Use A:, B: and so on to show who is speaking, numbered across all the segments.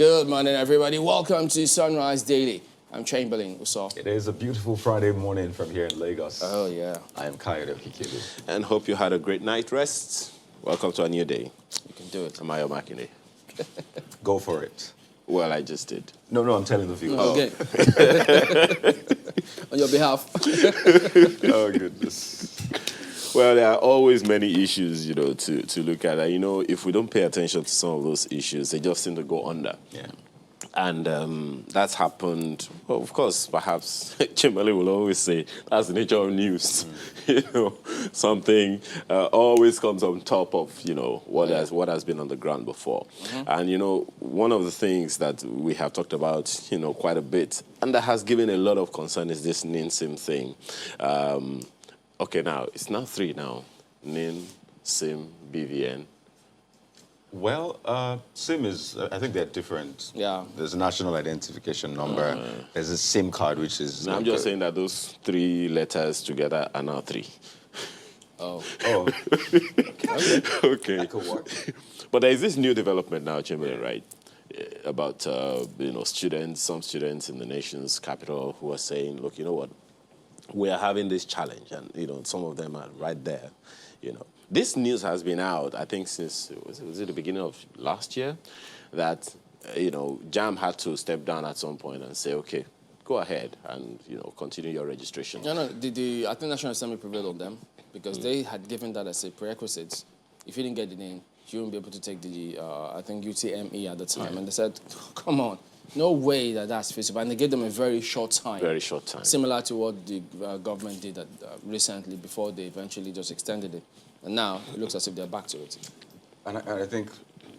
A: Good morning, everybody. Welcome to Sunrise Daily. I'm Chamberlain Uso.
B: It is a beautiful Friday morning from here in Lagos.
A: Oh, yeah.
B: I am Kayode Okikelu.
C: And hope you had a great night rest. Welcome to a new day.
A: You can do it.
C: I'm Ayo Makinde.
B: Go for it.
C: Well, I just did.
B: No, I'm telling the viewers.
A: Okay. On your behalf.
C: Oh, goodness. Well, there are always many issues, to look at. And, if we don't pay attention to some of those issues, they just seem to go under.
B: Yeah.
C: And that's happened. Well, of course, perhaps Chamberlain will always say that's the nature of news. Something always comes on top of what has been on the ground before. And one of the things that we have talked about quite a bit, and that has given a lot of concern, is this NIN-SIM thing. Okay, now it's now 3 now. NIN, SIM, BVN.
B: Well, SIM is, I think they're different.
A: Yeah.
B: There's a national identification number. There's a SIM card, which is...
C: Now, I'm just saying that those 3 letters together are now 3.
A: Oh.
C: Okay.
B: That could work.
C: But there is this new development now, Chamberlain, right? About, students, some students in the nation's capital who are saying, look, you know what? We are having this challenge, and, some of them are right there, This news has been out, I think, since, was it the beginning of last year, that, JAM had to step down at some point and say, okay, go ahead and, continue your registration.
A: No, I think National Assembly prevailed on them because they had given that as a prerequisite. If you didn't get the name, you wouldn't be able to take the, I think, UTME at the time. And they said, come on, no way that's feasible. And they gave them a very short time.
C: Very short time.
A: Similar to what the government did recently before they eventually just extended it. And now it looks as if they're back to it.
B: And I think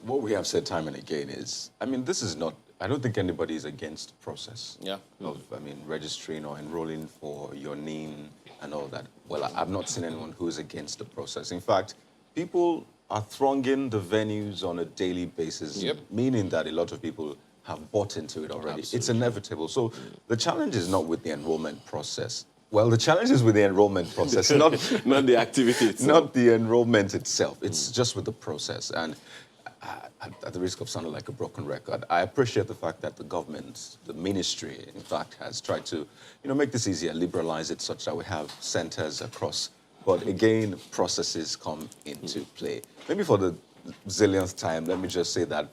B: what we have said time and again is, this is not, I don't think anybody is against the process of, registering or enrolling for your NIN and all that. Well, I've not seen anyone who is against the process. In fact, people are thronging the venues on a daily basis, meaning that a lot of people have bought into it already.
C: Absolutely.
B: It's inevitable. So the challenge is not with the enrollment process. Well, the challenge is with the enrollment process, not
C: the activity itself.
B: Not the enrollment itself. It's just with the process. And at the risk of sounding like a broken record, I appreciate the fact that the government, the ministry, in fact, has tried to, make this easier, liberalize it such that we have centers across. But again, processes come into play. Maybe for the zillionth time, let me just say that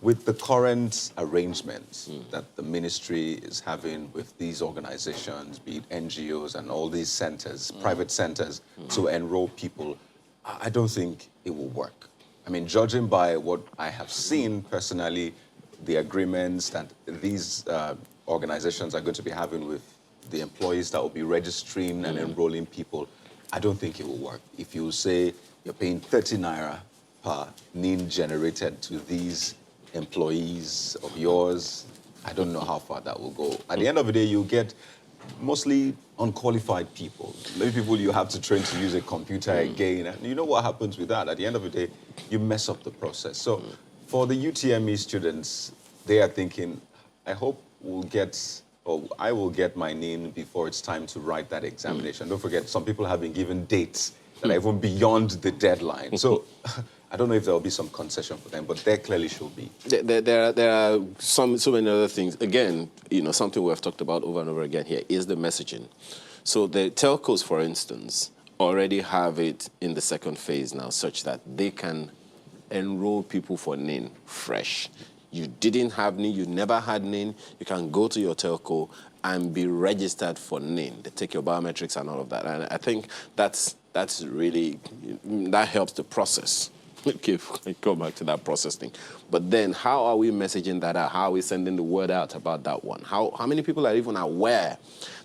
B: with the current arrangements that the ministry is having with these organizations, be it NGOs and all these centers, private centers, to enroll people, I don't think it will work. Judging by what I have seen personally, the agreements that these organizations are going to be having with the employees that will be registering and enrolling people, I don't think it will work. If you say you're paying 30 naira per NIN generated to these employees of yours, I don't know how far that will go. At the end of the day, you get mostly unqualified people. Maybe people you have to train to use a computer again. And you know what happens with that? At the end of the day, you mess up the process. So for the UTME students, they are thinking, I hope I will get my NIN before it's time to write that examination. Don't forget, some people have been given dates that are even beyond the deadline. So I don't know if there will be some concession for them, but there clearly should be.
C: There are so many other things. Again, something we've talked about over and over again here is the messaging. So the telcos, for instance, already have it in the second phase now, such that they can enroll people for NIN fresh. You didn't have NIN, you never had NIN, you can go to your telco and be registered for NIN. They take your biometrics and all of that. And I think that's really, that helps the process. Okay, go back to that process thing. But then how are we messaging that out? How are we sending the word out about that one? How many people are even aware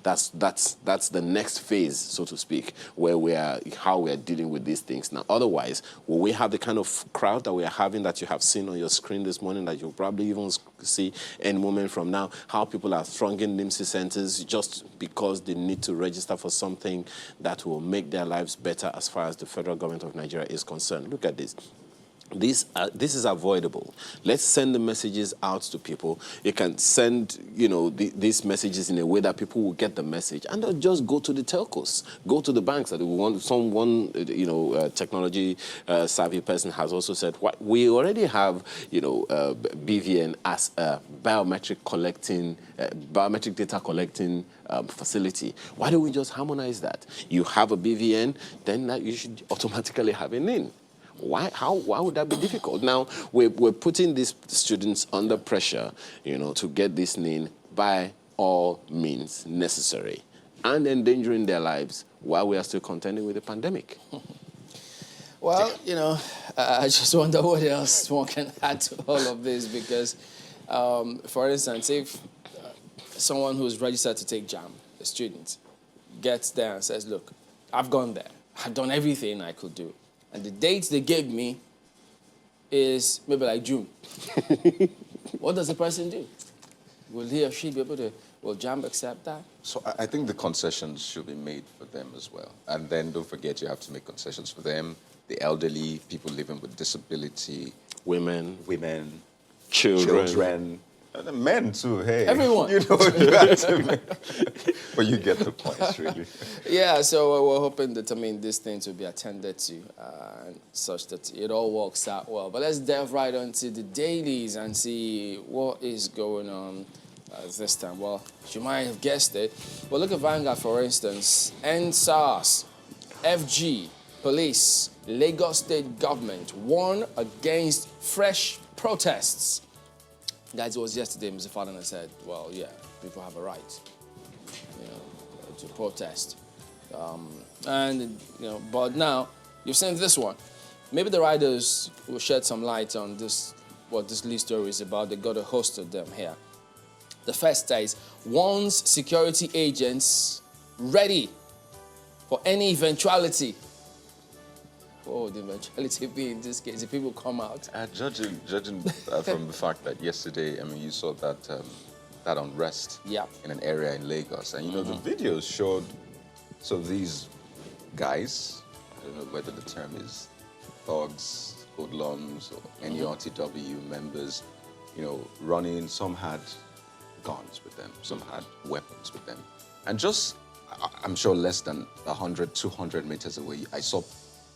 C: that's the next phase, so to speak, where how we are dealing with these things now? Otherwise, will we have the kind of crowd that we are having that you have seen on your screen this morning, that you'll probably even see any moment from now, how people are thronging NIMSI centers just because they need to register for something that will make their lives better as far as the federal government of Nigeria is concerned? Look at this. this is avoidable. Let's send the messages out to people. You can send, these messages in a way that people will get the message, and they'll just go to the telcos, go to the banks. That someone, technology savvy person has also said, what we already have, BVN as a biometric data collecting facility. Why don't we just harmonize that? You have a BVN, then you should automatically have a NIN. Why would that be difficult? Now, we're putting these students under pressure, to get this NIN by all means necessary, and endangering their lives while we are still contending with the pandemic.
A: Well, I just wonder what else one can add to all of this, because, for instance, if someone who's registered to take JAMB, a student, gets there and says, look, I've gone there. I've done everything I could do. And the dates they gave me is maybe like June. What does the person do? Will he or she be able to, will JAMB accept that?
B: So I think the concessions should be made for them as well. And then don't forget, you have to make concessions for them, the elderly, people living with disability,
C: Women,
B: children, and the men too, hey.
A: Everyone.
B: You have to make, but you get the point, really.
A: Yeah, so we're hoping that, these things will be attended to and such that it all works out well. But let's delve right onto the dailies and see what is going on this time. Well, you might have guessed it. Well, look at Vanguard, for instance. NSAS, FG, police, Lagos State government warn against fresh protests. Guys, it was yesterday, Mr. Fadana said, well, yeah, people have a right, to protest. But now, you've seen this one. Maybe the writers will shed some light on this, what this lead story is about. They got a host of them here. The first is, warns security agents ready for any eventuality. Oh, the eventuality being in this case, if people come out.
B: Judging from the fact that yesterday, you saw that that unrest in an area in Lagos. And, the videos showed, so these guys, I don't know whether the term is thugs, hoodlums, or any RTW members, running. Some had guns with them, some had weapons with them. And just, I'm sure less than 100, 200 meters away, I saw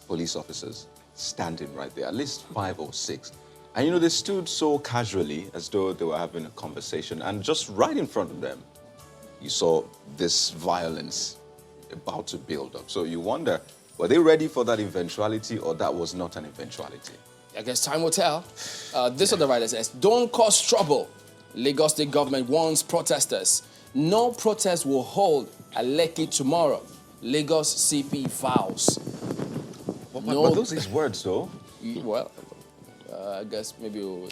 B: police officers standing right there, at least 5 or 6. And they stood so casually as though they were having a conversation, and just right in front of them, you saw this violence about to build up. So you wonder, were they ready for that eventuality, or that was not an eventuality?
A: I guess time will tell. This other writer says, don't cause trouble. Lagos State government warns protesters. No protest will hold at Lekki tomorrow. Lagos CP vows.
B: But those are his words, though.
A: Well, I guess maybe we'll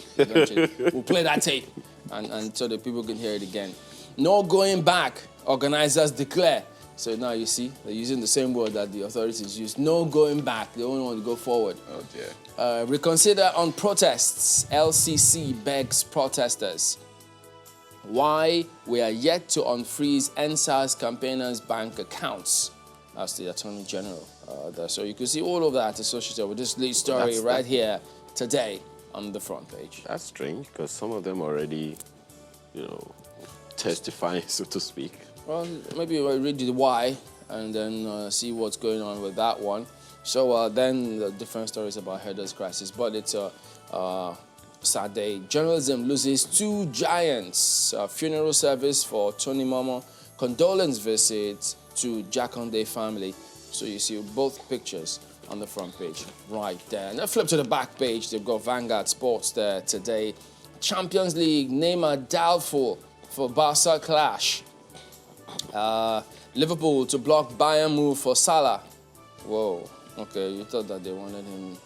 A: play that tape and so that people can hear it again. No going back, organizers declare. So now you see, they're using the same word that the authorities use. No going back, they only want to go forward.
B: Oh dear.
A: Reconsider on protests. LCC begs protesters. Why we are yet to unfreeze NSAS campaigners' bank accounts. That's the Attorney General. So you can see all of that associated with this lead story here today on the front page.
C: That's strange, because some of them already, testifying, so to speak.
A: Well, maybe we'll read the why and then see what's going on with that one. So then the different stories about Headers Crisis, but it's a sad day. Journalism loses 2 giants. Funeral service for Tony Momo. Condolence visit to Jakonde family. So you see both pictures on the front page right there. And then flip to the back page. They've got Vanguard Sports there today. Champions League, Neymar doubtful for Barca clash. Liverpool to block Bayern move for Salah. Whoa, okay, you thought that they wanted him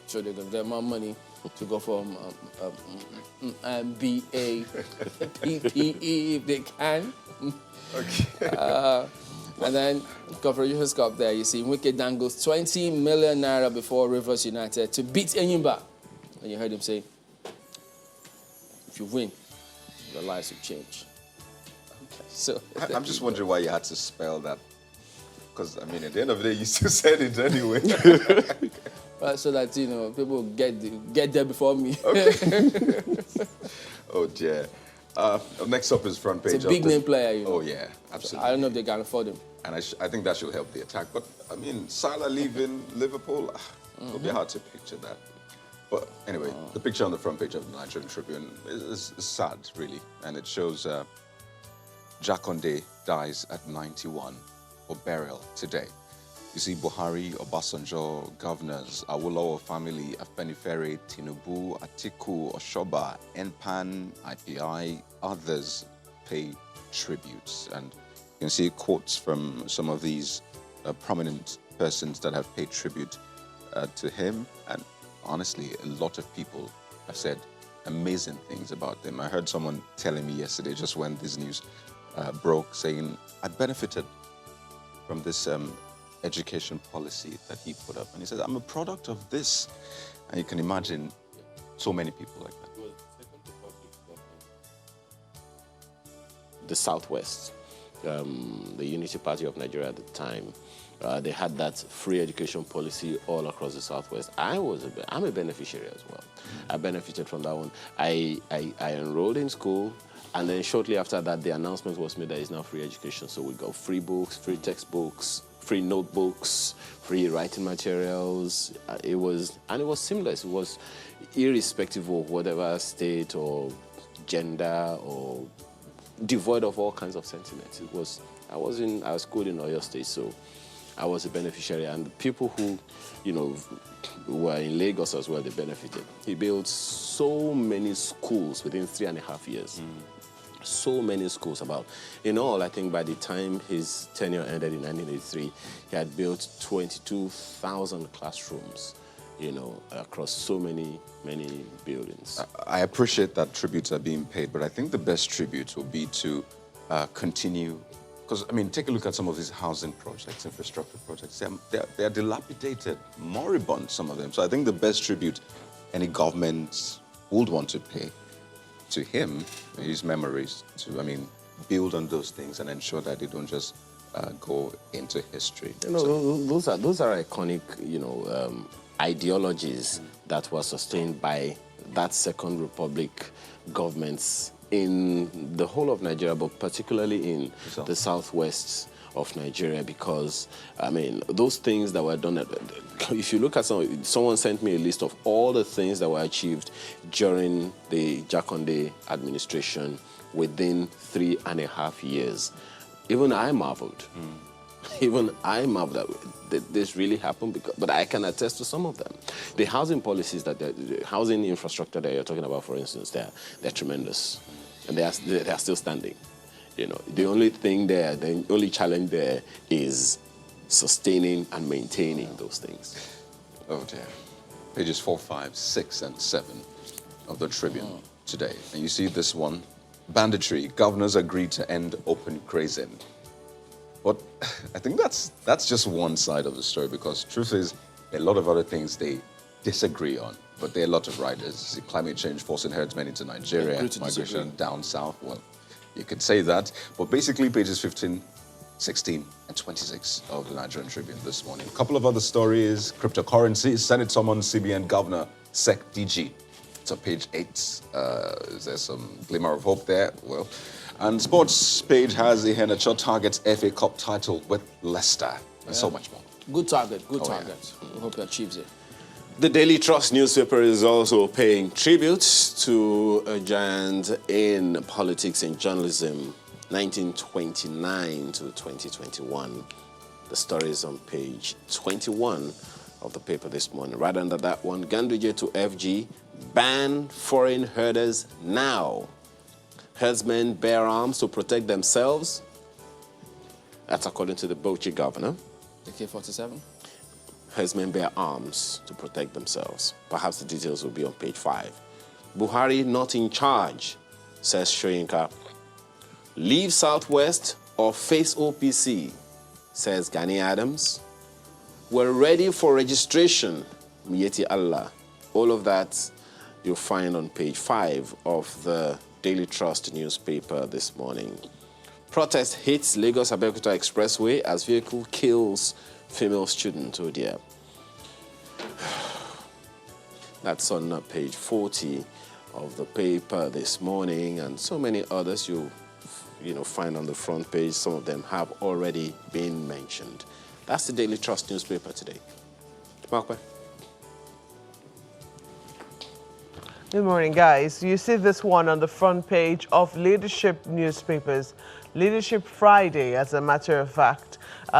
A: so they could get more money to go for MBA, PPE if they can.
B: Okay.
A: And then Confederations Cup there, you see Wike dangles 20 million naira before Rivers United to beat Enyimba. And you heard him say, if you win, your lives will change. Okay, so
B: I'm just wondering why you had to spell that. Because, at the end of the day, you still said it anyway.
A: So that, people get there before me.
B: Oh dear. Next up is front page.
A: It's a big name player,
B: Oh yeah, absolutely.
A: I don't know if they can afford him.
B: And I think that should help the attack. But I mean, Salah leaving Liverpool, it'll be hard to picture that. But anyway, the picture on the front page of the Nigerian Tribune is sad, really, and it shows Jakonde dies at 91 for burial today. You see Buhari, Obasanjo, governors, Awolowo family, Afenifere, Tinubu, Atiku, Oshoba, NPAN, IPI, others pay tributes. And you can see quotes from some of these prominent persons that have paid tribute to him. And honestly, a lot of people have said amazing things about him. I heard someone telling me yesterday, just when this news broke, saying, I benefited from this education policy that he put up. And he says, I'm a product of this. And you can imagine so many people like that.
C: The Southwest, the Unity Party of Nigeria at the time, they had that free education policy all across the Southwest. I'm a beneficiary as well. I benefited from that one. I enrolled in school, and then shortly after that, the announcement was made that it's now free education. So we got free books, free textbooks, free notebooks, free writing materials. It was seamless. It was irrespective of whatever state or gender or devoid of all kinds of sentiments. I was schooled in Oyo State, so I was a beneficiary, and the people who, were in Lagos as well, they benefited. He built so many schools within 3.5 years. So many schools. In all, I think by the time his tenure ended in 1983, he had built 22,000 classrooms, across so many buildings.
B: I appreciate that tributes are being paid, but I think the best tribute will be to continue. Because, take a look at some of these housing projects, infrastructure projects. They're dilapidated, moribund, some of them. So I think the best tribute any government would want to pay to him, his memories, to, build on those things and ensure that they don't just go into history.
C: Those are iconic, ideologies that were sustained by that Second Republic governments in the whole of Nigeria, but particularly in the southwest of Nigeria, because, those things that were done, if you look at someone sent me a list of all the things that were achieved during the Jakonde administration within 3.5 years. Even I marveled. Even I marveled that this really happened, but I can attest to some of them. The housing policies, the housing infrastructure that you're talking about, for instance, they're tremendous, and they are still standing. The only thing there, the only challenge there is sustaining and maintaining those things.
B: Oh dear. Pages 4, 5, 6, and 7 of the Tribune today. And you see this one, banditry, governors agreed to end open grazing. But I think that's just one side of the story, because truth is, a lot of other things they disagree on. But there are a lot of writers. See, climate change forcing herdsmen into Nigeria, migration down south. Well, you could say that. But basically, pages 15, 16, and 26 of the Nigerian Tribune this morning. A couple of other stories. Cryptocurrency, Senate summons CBN Governor, SEC DG. So page 8, is there some glimmer of hope there? Well, and sports page has Iheanacho targets FA Cup title with Leicester, and so much more.
A: Good target, good target. We hope he achieves it.
C: The Daily Trust newspaper is also paying tribute to a giant in politics and journalism, 1929 to 2021. The story is on page 21 of the paper this morning. Right under that one, Ganduje to FG, ban foreign herders now. Herdsmen bear arms to protect themselves. That's according to the Bauchi governor.
A: AK-47?
C: Herdsmen bear arms to protect themselves. Perhaps the details will be on page 5. Buhari not in charge, says Soyinka. Leave Southwest or face OPC, says Gani Adams. We're ready for registration, Miyetti Allah. All of that you'll find on page 5 of the Daily Trust newspaper this morning. Protest hits Lagos-Abeokuta Expressway as vehicle kills female student. Oh dear. That's on page 40 of the paper this morning, and so many others you find on the front page. Some of them have already been mentioned. That's the Daily Trust newspaper today. Mark.
D: Good morning, guys. You see this one on the front page of Leadership newspapers. Leadership Friday, as a matter of fact.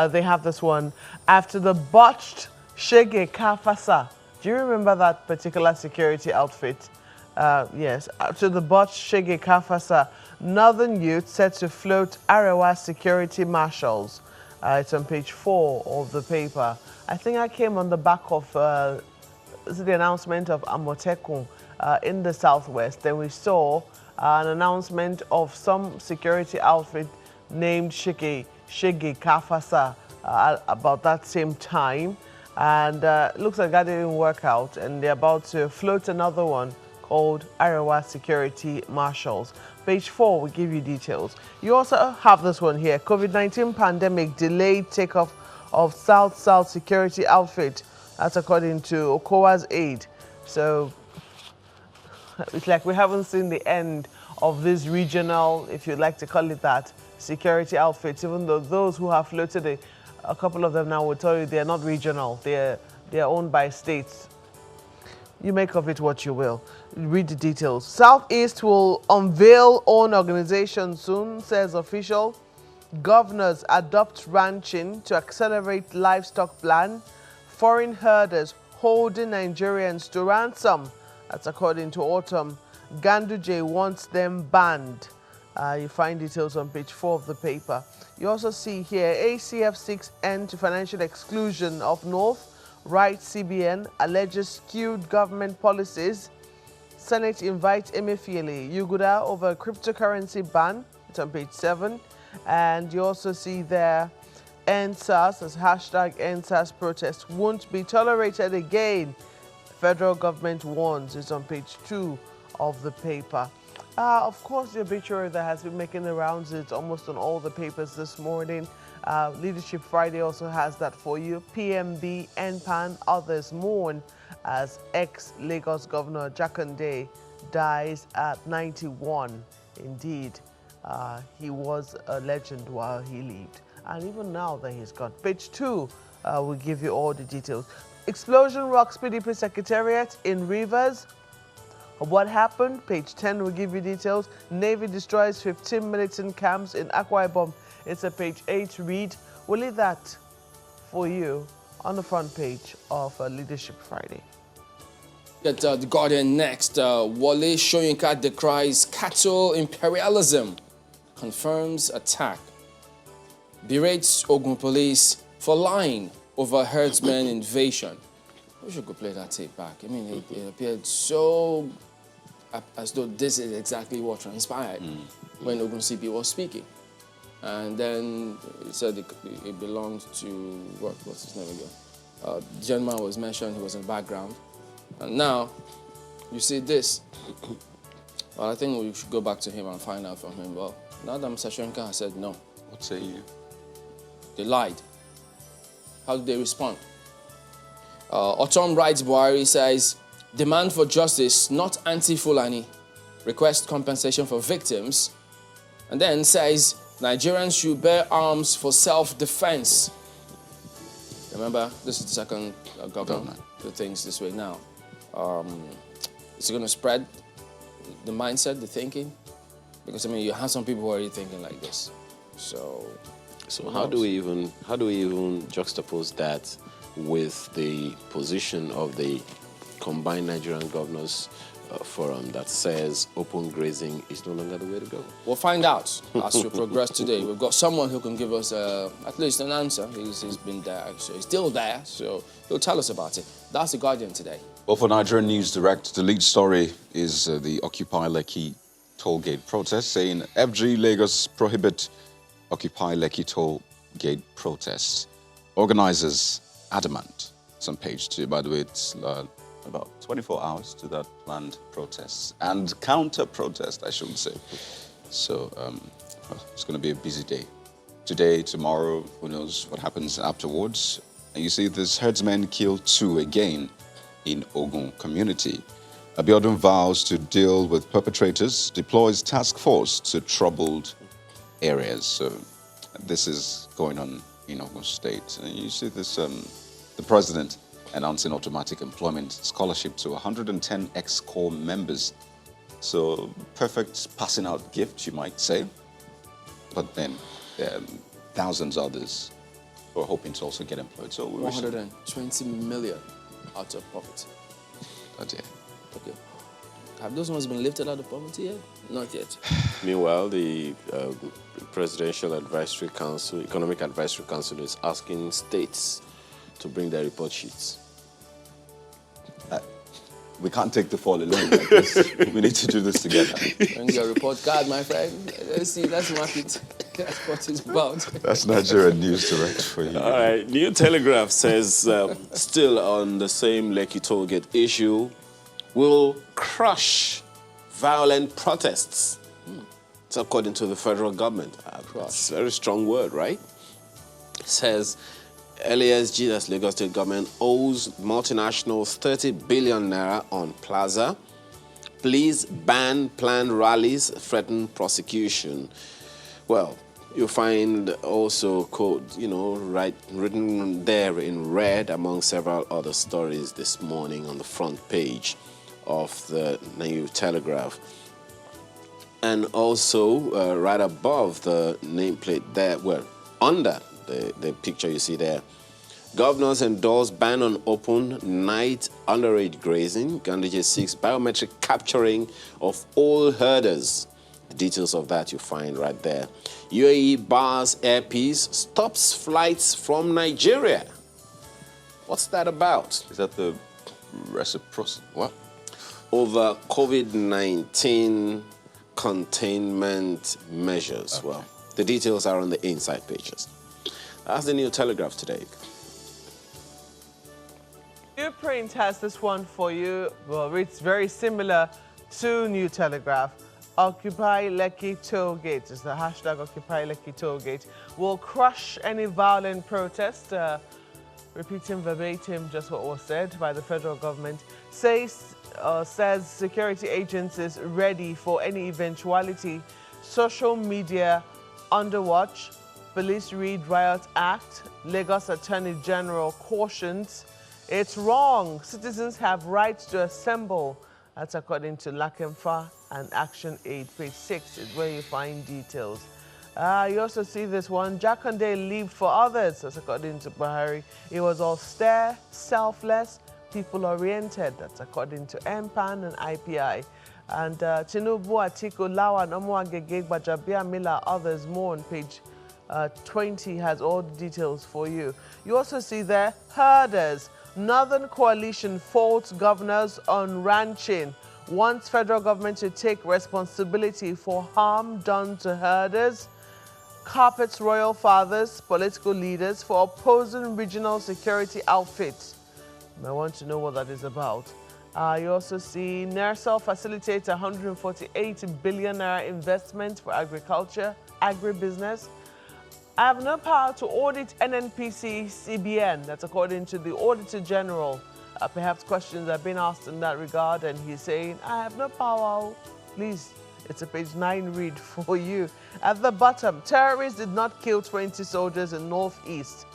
D: They have this one. After the botched Shege Kafasa. Do you remember that particular security outfit? Yes. After the botched Shege Kafasa, Northern youth set to float Arewa security marshals. It's on page 4 of the paper. I think I came on the back of the announcement of Amotekun in the southwest. Then we saw an announcement of some security outfit named Shege Kafasa about that same time. And looks like that didn't work out. And they're about to float another one called Arewa Security Marshals. Page 4 will give you details. You also have this one here. COVID-19 pandemic delayed takeoff of South security outfit. That's according to Okowa's aide. So it's like we haven't seen the end of this regional, if you'd like to call it that, security outfits, even though those who have floated a couple of them now will tell you they're not regional. They're owned by states. You make of it what you will. Read the details. Southeast will unveil own organization soon, says official. Governors adopt ranching to accelerate livestock plan. Foreign herders holding Nigerians to ransom. That's according to Autumn. Ganduje wants them banned. You find details on page 4 of the paper. You also see here ACF 6 end to financial exclusion of North. Right CBN alleges skewed government policies. Senate invites Emefiele Yuguda over cryptocurrency ban. It's on page 7. And you also see there EndSARS as hashtag EndSARS protest won't be tolerated again. Federal government warns. It's on page 2 of the paper. Of course, the obituary that has been making the rounds, it's almost on all the papers this morning. Leadership Friday also has that for you. PMB, NPAN, others mourn as ex-Lagos Governor Jakande dies at 91. Indeed, he was a legend while he lived. And even now that he's gone. Page 2 will give you all the details. Explosion rocks PDP Secretariat in Rivers. What happened? Page 10 will give you details. Navy destroys 15 militant camps in Akwa Ibom. It's a page 8 read. We'll leave that for you on the front page of Leadership Friday.
A: Get The Guardian next. Wole Soyinka decries cattle imperialism. Confirms attack. Berates Ogun police for lying over herdsmen invasion. We should go play that tape back. I mean, it appeared so as though this is exactly what transpired when Ogun CP was speaking. And then it said it belonged to, what's his name again? The gentleman was mentioned, he was in the background. And now, you see this. Well, I think we should go back to him and find out from him. Well, now that Mr. Soyinka has said no.
B: What say you?
A: They lied. How did they respond? Autumn Rights Buhari says, demand for justice, not anti-Fulani. Request compensation for victims. And then says, Nigerians should bear arms for self-defense. Remember, this is the second government who thinks this way now. Is it going to spread the mindset, the thinking? Because, I mean, you have some people who are already thinking like this. So
C: how do we even juxtapose that with the position of the combined Nigerian governors forum that says open grazing is no longer the way to go?
A: We'll find out as we progress today. We've got someone who can give us at least an answer. He's been there, so he's still there, so he'll tell us about it. That's The Guardian today.
B: Well, for Nigerian News Direct, the lead story is the Occupy Lekki tollgate protest, saying FG Lagos prohibit Occupy Lekki tollgate protest. Organizers adamant. It's on page 2. By the way, it's about 24 hours to that planned protest and counter-protest, I should say. So it's going to be a busy day. Today, tomorrow, who knows what happens afterwards. And you see this herdsmen killed 2 again in Ogun community. Abiodun vows to deal with perpetrators, deploys task force to troubled areas. So this is going on in Ogun State. And you see this, the president announcing automatic employment scholarship to 110 ex-corps members. So perfect passing out gift, you might say. But then there are thousands others who are hoping to also get employed. So we
A: 120 million out of poverty.
B: Oh dear.
A: Okay. Have those ones been lifted out of poverty yet? Not yet.
C: Meanwhile, the Presidential Advisory Council, Economic Advisory Council, is asking states to bring their report sheets.
B: We can't take the fall alone like this. We need to do this together.
A: Bring your report card, my friend. Let's see, let's mark it. That's what it's about.
B: That's Nigerian News Direct for you.
C: All right, New Telegraph says, still on the same Lekki Tollgate issue, will crush violent protests. It's according to the federal government. It's a very strong word, right? It says, LASG, that's Lagos State Government, owes multinationals 30 billion naira on Plaza. Please ban planned rallies, threaten prosecution. Well, you'll find also code, written there in red among several other stories this morning on the front page of the New Telegraph. And also right above the nameplate there, well, under the picture you see there, governors endorse ban on open night underage grazing. Ganduje seeks biometric capturing of all herders. The details of that you find right there. UAE bars Air Peace, stops flights from Nigeria. What's that about?
B: Is that the reciprocity? What?
C: Over COVID-19 containment measures. Okay. Well, the details are on the inside pages. That's the New Telegraph today.
D: Newprint has this one for you. Well, it's very similar to New Telegraph. Occupy Lekki Tollgate is the hashtag Occupy Lekki Tollgate. Will crush any violent protest. Repeating verbatim just what was said by the federal government. Says security agencies ready for any eventuality. Social media under watch. Police read Riot Act. Lagos Attorney General cautions. It's wrong. Citizens have rights to assemble. That's according to Lakemfa and Action Aid. Page 6 is where you find details. You also see this one. Jakande lived for others. That's according to Buhari. It was austere, selfless, people-oriented. That's according to MPAN and IPI. And Tinubu, Atiku, Lawan, Omoagege, Gbajabia, Miller, others more on page 20 has all the details for you. You also see there, herders. Northern Coalition faults governors on ranching. Wants federal government to take responsibility for harm done to herders. Carpets royal fathers, political leaders for opposing regional security outfits. You may want to know what that is about. You also see NERSAL facilitates 148 billion naira investment for agriculture, agribusiness. I have no power to audit NNPC CBN. That's according to the Auditor General. Perhaps questions have been asked in that regard, and he's saying, I have no power. Please, it's a page 9 read for you. At the bottom, terrorists did not kill 20 soldiers in Northeast.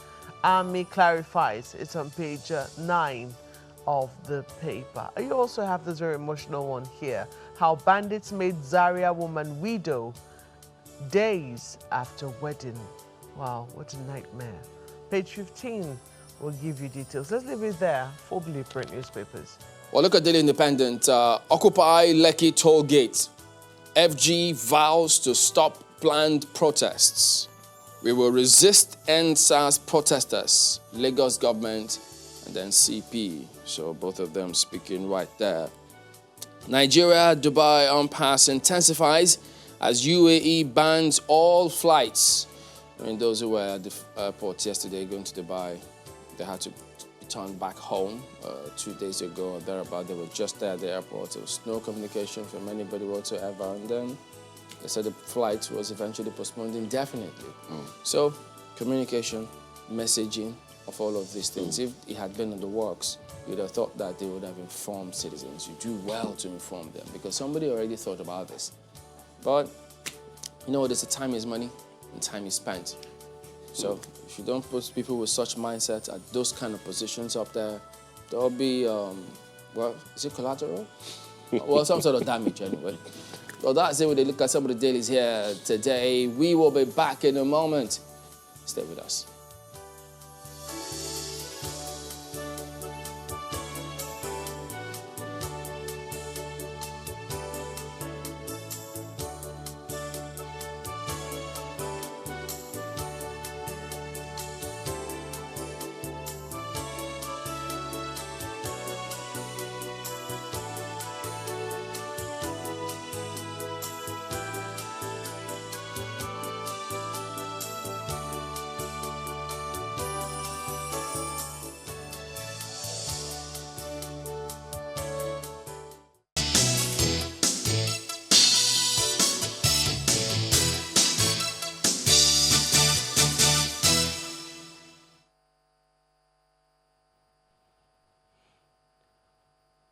D: Army clarifies. It's on page 9 of the paper. You also have this very emotional one here. How bandits made Zaria woman widow days after wedding. Wow, what a nightmare. Page 15 will give you details. Let's leave it there for Blueprint Newspapers.
A: Well, look at Daily Independent. Occupy Lekki Tollgate. FG vows to stop planned protests. We will resist NSAS protesters. Lagos government and then CP. So both of them speaking right there. Nigeria-Dubai impasse intensifies as UAE bans all flights. I mean, those who were at the airport yesterday going to Dubai, they had to return back home 2 days ago or thereabout. They were just there at the airport. There was no communication from anybody whatsoever. And then they said the flight was eventually postponed indefinitely. So communication, messaging, of all of these things. If it had been in the works, you'd have thought that they would have informed citizens. You do well to inform them because somebody already thought about this. But, you know, there's a time is money and time is spent. So if you don't put people with such mindsets at those kind of positions up there, there'll be, well, is it collateral? Well, some sort of damage anyway. Well, that's it. When they look at some of the dailies here today, we will be back in a moment. Stay with us.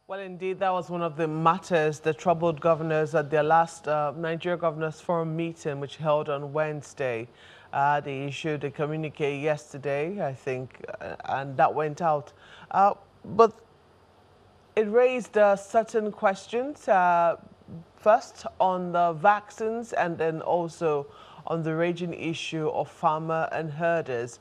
D: Well, indeed, that was one of the matters that troubled governors at their last Nigeria Governors Forum meeting, which held on Wednesday. They issued a communique yesterday, I think, and that went out. But it raised certain questions, first on the vaccines and then also on the raging issue of farmer and herders,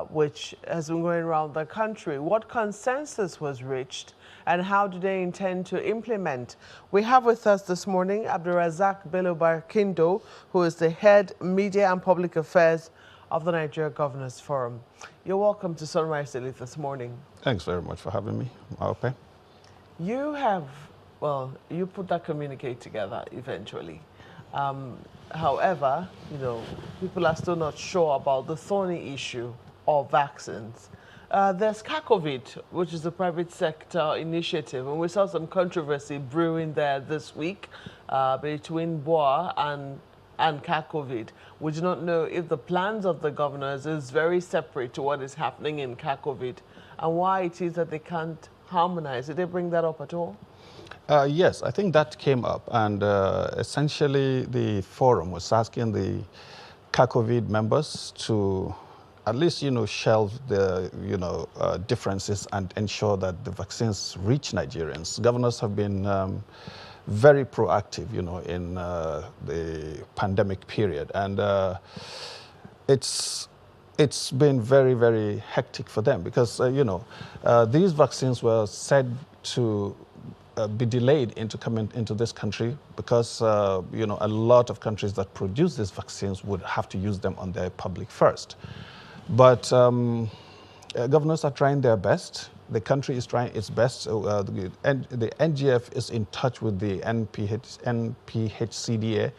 D: which has been going around the country. What consensus was reached and how do they intend to implement? We have with us this morning Abdulrazak Bello Barkindo, who is the head media and public affairs of the Nigeria Governors Forum. You're welcome to Sunrise Daily this morning.
E: Thanks very much for having me. Okay.
D: You have, well, you put that communique together eventually. However, you know, people are still not sure about the thorny issue of vaccines. There's CACOVID, which is a private sector initiative, and we saw some controversy brewing there this week between BOA and CACOVID. We do not know if the plans of the governors is very separate to what is happening in CACOVID and why it is that they can't harmonize. Did they bring that up at all?
E: Yes, I think that came up, and essentially the forum was asking the CACOVID members to at least, you know, shelve the, differences and ensure that the vaccines reach Nigerians. Governors have been very proactive, you know, in the pandemic period, and it's been very, very hectic for them because, these vaccines were said to be delayed into coming into this country because, a lot of countries that produce these vaccines would have to use them on their public first. But governors are trying their best. The country is trying its best. The NGF is in touch with the NPHCDA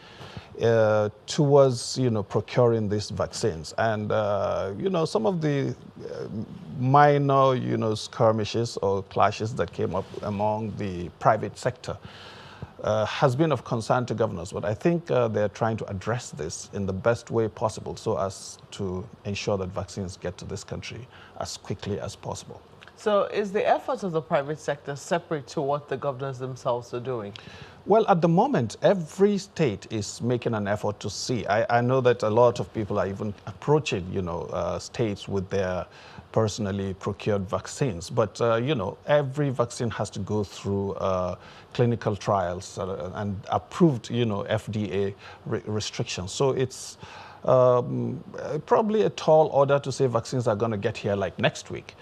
E: towards, procuring these vaccines. And, some of the minor, skirmishes or clashes that came up among the private sector has been of concern to governors, but I think they're trying to address this in the best way possible so as to ensure that vaccines get to this country as quickly as possible.
D: So is the efforts of the private sector separate to what the governors themselves are doing?
E: Well, at the moment, every state is making an effort to see. I know that a lot of people are even approaching, states with their personally procured vaccines. But, every vaccine has to go through clinical trials and approved, FDA restrictions. So it's probably a tall order to say vaccines are going to get here like next week.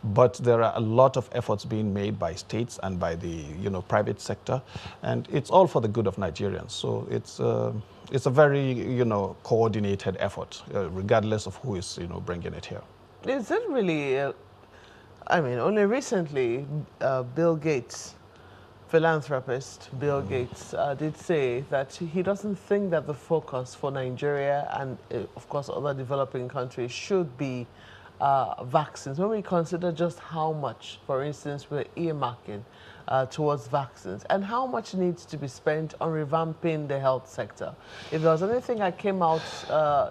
E: But there are a lot of efforts being made by states and by the private sector, and it's all for the good of Nigerians. So it's a very coordinated effort, regardless of who is bringing it here.
D: Is it really? Only recently, Bill Gates, philanthropist Bill Gates, did say that he doesn't think that the focus for Nigeria and, of course, other developing countries should be vaccines. When we consider just how much, for instance, we're earmarking towards vaccines and how much needs to be spent on revamping the health sector. If there was anything that came out,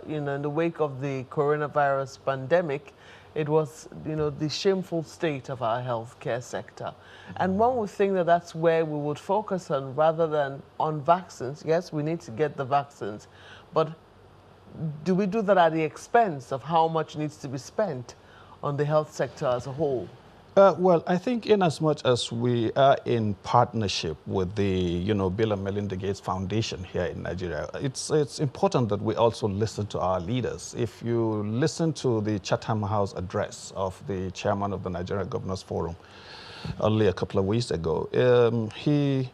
D: in the wake of the coronavirus pandemic, it was, the shameful state of our healthcare sector. And one would think that that's where we would focus on rather than on vaccines. Yes, we need to get the vaccines, but do we do that at the expense of how much needs to be spent on the health sector as a whole?
E: Well, I think in as much as we are in partnership with the, Bill and Melinda Gates Foundation here in Nigeria, it's important that we also listen to our leaders. If you listen to the Chatham House address of the chairman of the Nigeria Governors Forum only a couple of weeks ago, he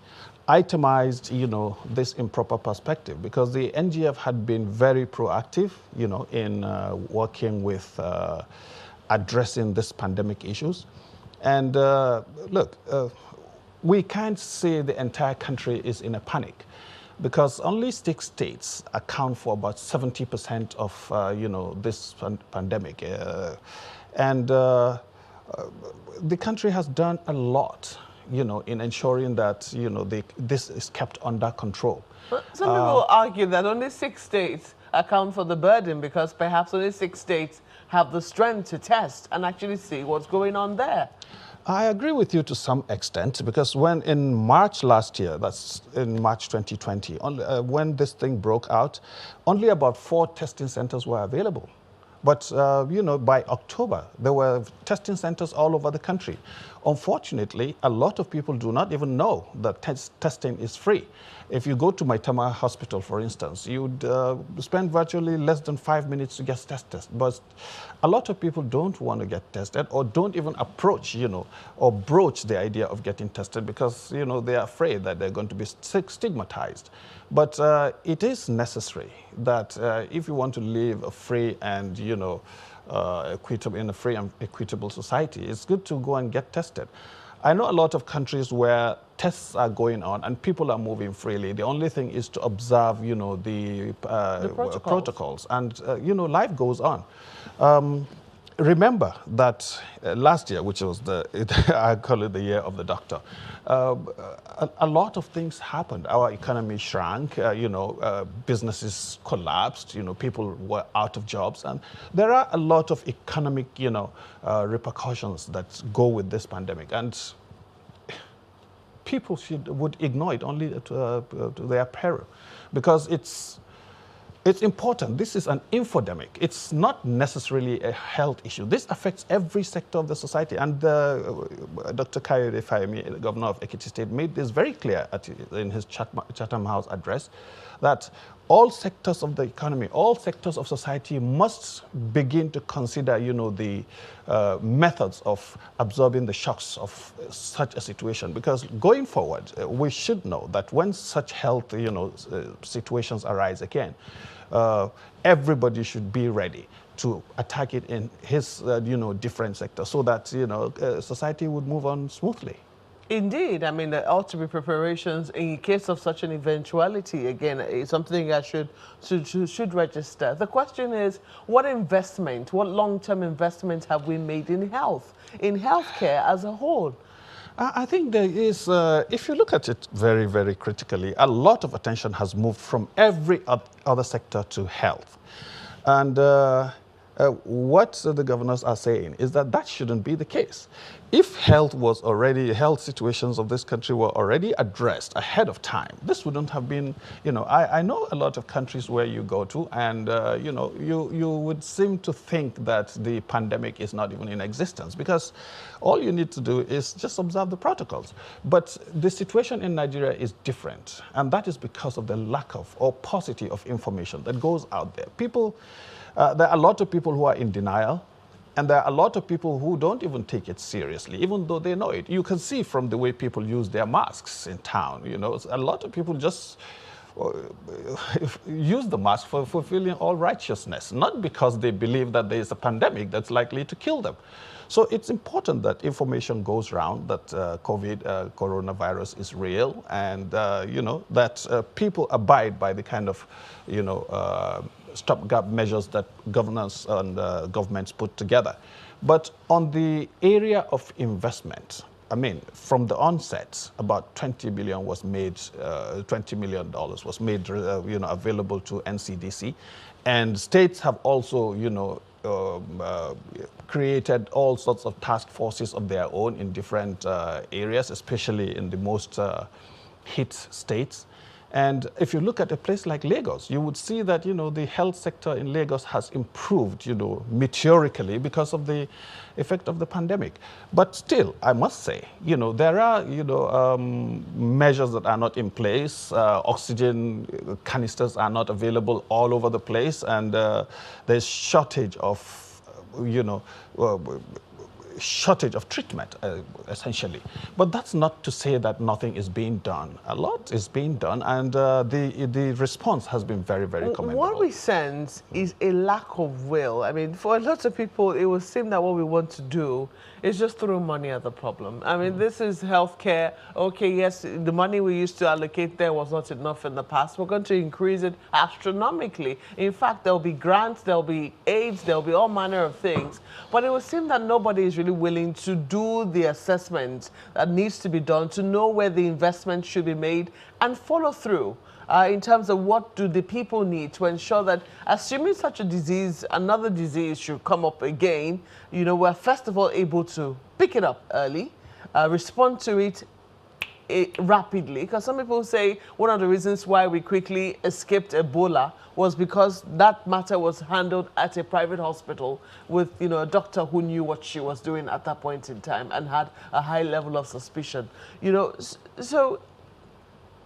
E: itemized, this improper perspective, because the NGF had been very proactive, in working with addressing this pandemic issues. And look, we can't say the entire country is in a panic, because only 6 states account for about 70% of, this pandemic. And the country has done a lot, in ensuring that, this is kept under control.
D: But some people argue that only 6 states account for the burden because perhaps only 6 states have the strength to test and actually see what's going on there.
E: I agree with you to some extent, because when in March last year, that's in March 2020, when this thing broke out, only about 4 testing centers were available. But, by October, there were testing centers all over the country. Unfortunately, a lot of people do not even know that testing is free. If you go to Maitama Hospital, for instance, you'd spend virtually less than 5 minutes to get tested. But a lot of people don't want to get tested, or don't even approach, or broach the idea of getting tested, because, they're afraid that they're going to be stigmatized. But it is necessary that if you want to live a free and, equitable, in a free and equitable society, it's good to go and get tested. I know a lot of countries where tests are going on and people are moving freely. The only thing is to observe, the protocols. And, life goes on. Remember that last year, which was I call it the year of the doctor, a lot of things happened. Our economy shrank, businesses collapsed, people were out of jobs. And there are a lot of economic, repercussions that go with this pandemic. And people would ignore it only to their peril, because it's important. This is an infodemic. It's not necessarily a health issue. This affects every sector of the society. And Dr. Kayode Fayemi, the governor of Ekiti State, made this very clear in his Chatham House address, that all sectors of the economy, all sectors of society must begin to consider, the methods of absorbing the shocks of such a situation. Because going forward, we should know that when such health, situations arise again, everybody should be ready to attack it in his, different sectors, so that, society would move on smoothly.
D: Indeed. I mean, there ought to be preparations in case of such an eventuality. Again, it's something I should register. The question is, what long-term investment have we made in healthcare as a whole?
E: I think there is, if you look at it very, very critically, a lot of attention has moved from every other sector to health. And what the governors are saying is that shouldn't be the case. If health situations of this country were already addressed ahead of time, this wouldn't have been, I know a lot of countries where you go to, and, you would seem to think that the pandemic is not even in existence, because all you need to do is just observe the protocols. But the situation in Nigeria is different, and that is because of the lack of, or paucity of information that goes out there. There are a lot of people who are in denial, and there are a lot of people who don't even take it seriously, even though they know it. You can see from the way people use their masks in town. A lot of people just use the mask for fulfilling all righteousness, not because they believe that there is a pandemic that's likely to kill them. So it's important that information goes around that coronavirus is real, and that people abide by the kind of stopgap measures that governors and governments put together. But on the area of investment, I mean, from the onset, about $20 million was made. $20 million was made, available to NCDC, and states have also, created all sorts of task forces of their own in different areas, especially in the most hit states. And if you look at a place like Lagos, you would see that, the health sector in Lagos has improved, meteorically because of the effect of the pandemic. But still, I must say, there are, measures that are not in place. Oxygen canisters are not available all over the place, and there's shortage of, shortage of treatment, essentially. But that's not to say that nothing is being done. A lot is being done, and the response has been very, very commendable.
D: What we sense is a lack of will. I mean, for a lot of people, it would seem that what we want to do is just throw money at the problem. I mean, this is healthcare. Okay, yes, the money we used to allocate there was not enough in the past. We're going to increase it astronomically. In fact, there'll be grants, there'll be aids, there'll be all manner of things. But it would seem that nobody is really willing to do the assessment that needs to be done to know where the investment should be made and follow through. In terms of what do the people need to ensure that, assuming such a disease, another disease should come up again, we're first of all able to pick it up early, respond to it rapidly. Because some people say one of the reasons why we quickly escaped Ebola was because that matter was handled at a private hospital with, a doctor who knew what she was doing at that point in time and had a high level of suspicion. So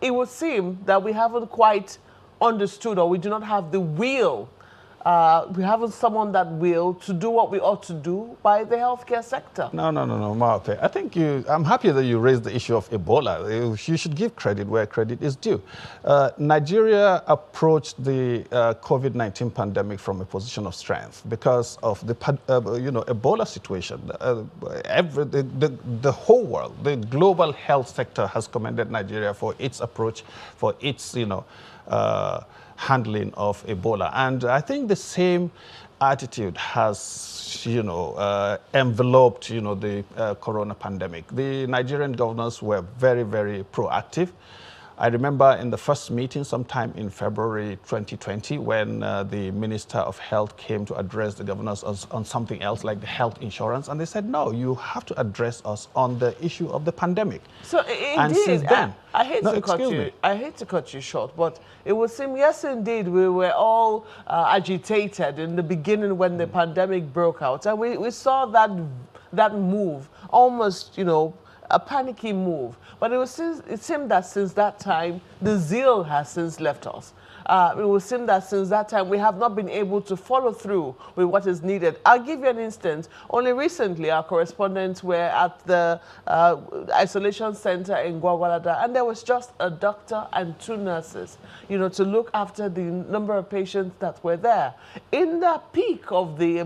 D: it would seem that we haven't quite understood, or we do not have the will. We haven't summoned that will to do what we ought to do by the healthcare sector.
E: No, Maope. I think I'm happy that you raised the issue of Ebola. You should give credit where credit is due. Nigeria approached the COVID-19 pandemic from a position of strength because of the, Ebola situation. The whole world, the global health sector has commended Nigeria for its approach, for its, handling of Ebola. And I think the same attitude has, enveloped, the corona pandemic. The Nigerian governors were very, very proactive. I remember in the first meeting sometime in February 2020 when the Minister of Health came to address the governors on something else like the health insurance, and they said, no, you have to address us on the issue of the pandemic.
D: So indeed,
E: and since then,
D: I hate to cut you short, but it would seem, yes, indeed, we were all agitated in the beginning when the pandemic broke out, and we saw that move, almost, a panicky move. But it seemed that since that time, the zeal has since left us. It would seem that since that time, we have not been able to follow through with what is needed. I'll give you an instance. Only recently, our correspondents were at the isolation center in Gwagwalada, and there was just a doctor and 2 nurses, to look after the number of patients that were there. In the peak of the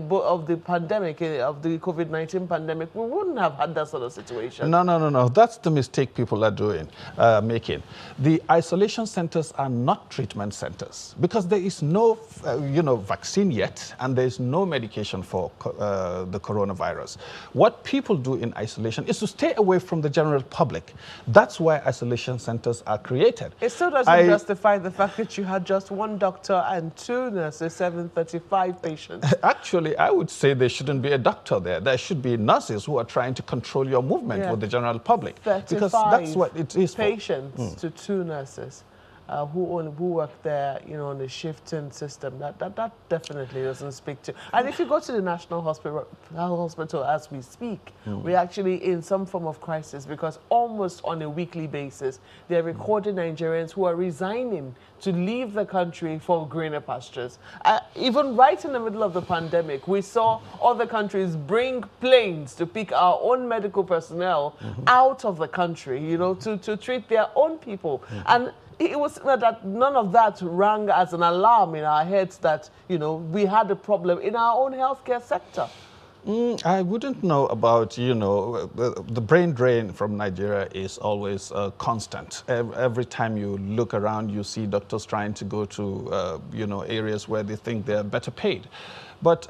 D: pandemic, of the COVID-19 pandemic, we wouldn't have had that sort of situation.
E: No. That's the mistake people are making. The isolation centers are not treatment centers because there is no, vaccine yet, and there is no medication for the coronavirus. What people do in isolation is to stay away from the general public. That's why isolation centers are created.
D: It still doesn't justify the fact that you had just 1 doctor and 2 nurses, 735 patients.
E: Actually, I would say there shouldn't be a doctor there. There should be nurses who are trying to control your movement with the general public. Because that's what it is for.
D: Patients to 2 nurses. Who work there, on the shifting system. That definitely doesn't speak to. And if you go to the National Hospital as we speak, we're actually in some form of crisis because almost on a weekly basis, they're recording Nigerians who are resigning to leave the country for greener pastures. Even right in the middle of the pandemic, we saw other countries bring planes to pick our own medical personnel out of the country, to treat their own people. And it was that none of that rang as an alarm in our heads that, we had a problem in our own healthcare sector.
E: I wouldn't know about, the brain drain from Nigeria is always constant. Every time you look around, you see doctors trying to go to, areas where they think they're better paid. But,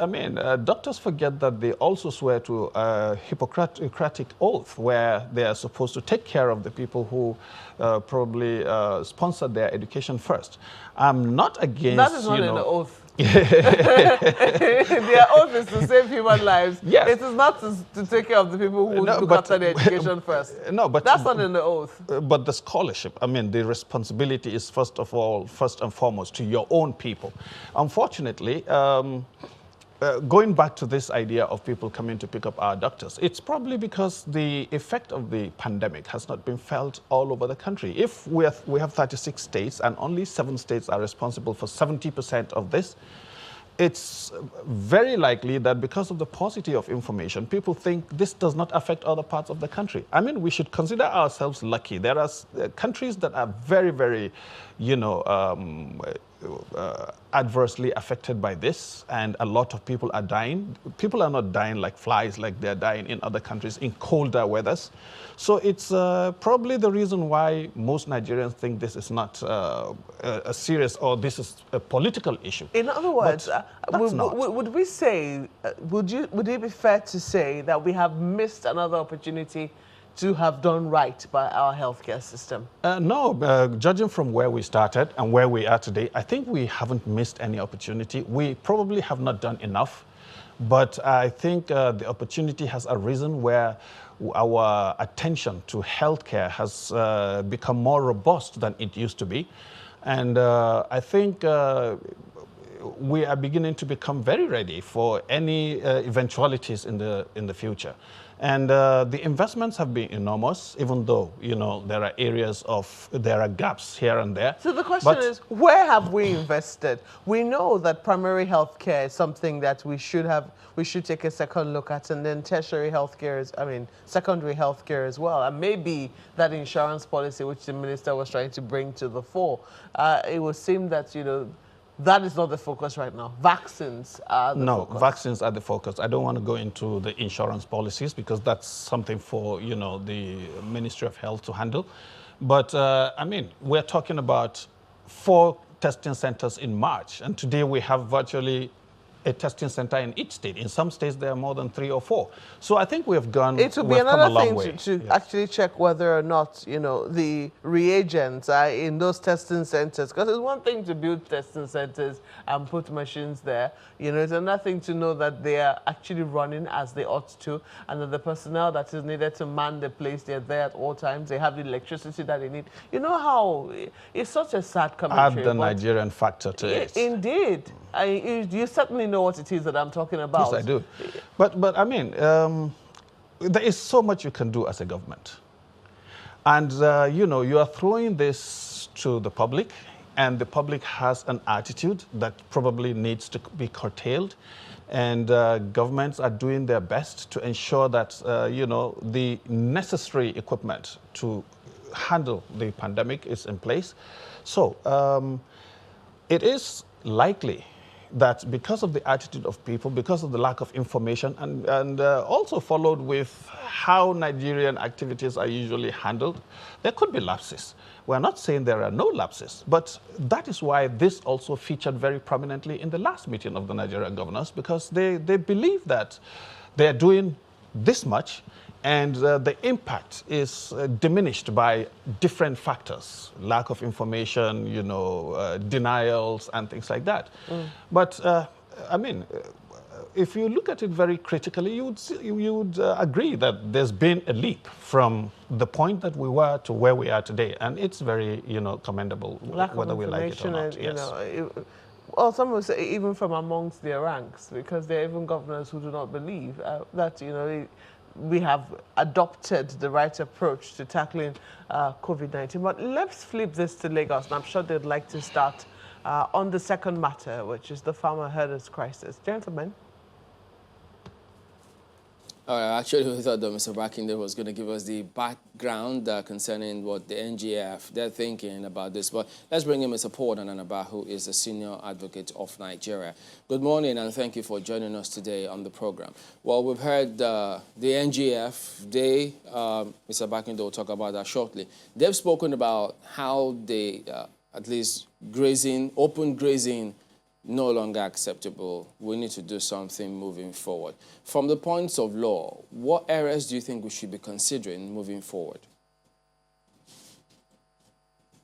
E: doctors forget that they also swear to a Hippocratic oath where they are supposed to take care of the people who probably sponsored their education first. I'm not against,
D: That is not in the oath. Their oath is to save human lives.
E: Yes.
D: It is not to take care of the people who
E: No,
D: look
E: but-
D: after the education first.
E: No, but
D: That's not in the oath.
E: But the scholarship, I mean, the responsibility is first and foremost to your own people. Unfortunately, going back to this idea of people coming to pick up our doctors, it's probably because the effect of the pandemic has not been felt all over the country. If we have 36 states and only 7 states are responsible for 70% of this, it's very likely that because of the paucity of information, people think this does not affect other parts of the country. I mean, we should consider ourselves lucky. There are countries that are very, very, adversely affected by this, and a lot of people are dying. People are not dying like flies, like they're dying in other countries in colder weathers. So it's probably the reason why most Nigerians think this is not a serious, or this is a political issue.
D: In other words, would we say, would it be fair to say that we have missed another opportunity to have done right by our healthcare system?
E: No, judging from where we started and where we are today, I think we haven't missed any opportunity. We probably have not done enough, but I think the opportunity has arisen where our attention to healthcare has become more robust than it used to be. And I think we are beginning to become very ready for any eventualities in the future. And the investments have been enormous, even though, there are gaps here and there.
D: So the question is, where have we invested? We know that primary health care is something that we should take a second look at, and then tertiary health care secondary health care as well. And maybe that insurance policy, which the minister was trying to bring to the fore, it would seem that, that is not the focus right now. Vaccines are the focus.
E: No, vaccines are the focus. I don't want to go into the insurance policies because that's something for, the Ministry of Health to handle. But, we're talking about 4 testing centers in March. And today we have virtually a testing center in each state. In some states, there are more than 3 or 4. So I think we have gone.
D: It would be another thing to actually check whether or not, the reagents are in those testing centers. Because it's one thing to build testing centers and put machines there. It's another thing to know that they are actually running as they ought to, and that the personnel that is needed to man the place, they're there at all times. They have the electricity that they need. You know how it's such a sad commentary.
E: Add the Nigerian factor to it.
D: Indeed. You certainly know what it is that I'm talking about.
E: Yes, I do. But there is so much you can do as a government. And, you are throwing this to the public, and the public has an attitude that probably needs to be curtailed. And governments are doing their best to ensure that, the necessary equipment to handle the pandemic is in place. So it is likely that because of the attitude of people, because of the lack of information, and also followed with how Nigerian activities are usually handled, there could be lapses. We're not saying there are no lapses, but that is why this also featured very prominently in the last meeting of the Nigerian governors, because they believe that they're doing this much, and the impact is diminished by different factors, lack of information, denials and things like that. But, if you look at it very critically, you would agree that there's been a leap from the point that we were to where we are today. And it's very, commendable, whether we like it or not.
D: And, well, some would say even from amongst their ranks, because there are even governors who do not believe that, we have adopted the right approach to tackling COVID-19. But let's flip this to Lagos, and I'm sure they'd like to start on the second matter, which is the farmer herders crisis. Gentlemen.
A: All right, actually, we thought that Mr. Bakinde was going to give us the background concerning what the NGF, they're thinking about this. But let's bring in Mr. Paul Nananaba, who is the senior advocate of Nigeria. Good morning, and thank you for joining us today on the program. Well, we've heard the NGF, Mr. Bakinde will talk about that shortly. They've spoken about how they, at least grazing, open grazing, no longer acceptable. We need to do something moving forward. From the points of law, what areas do you think we should be considering moving forward?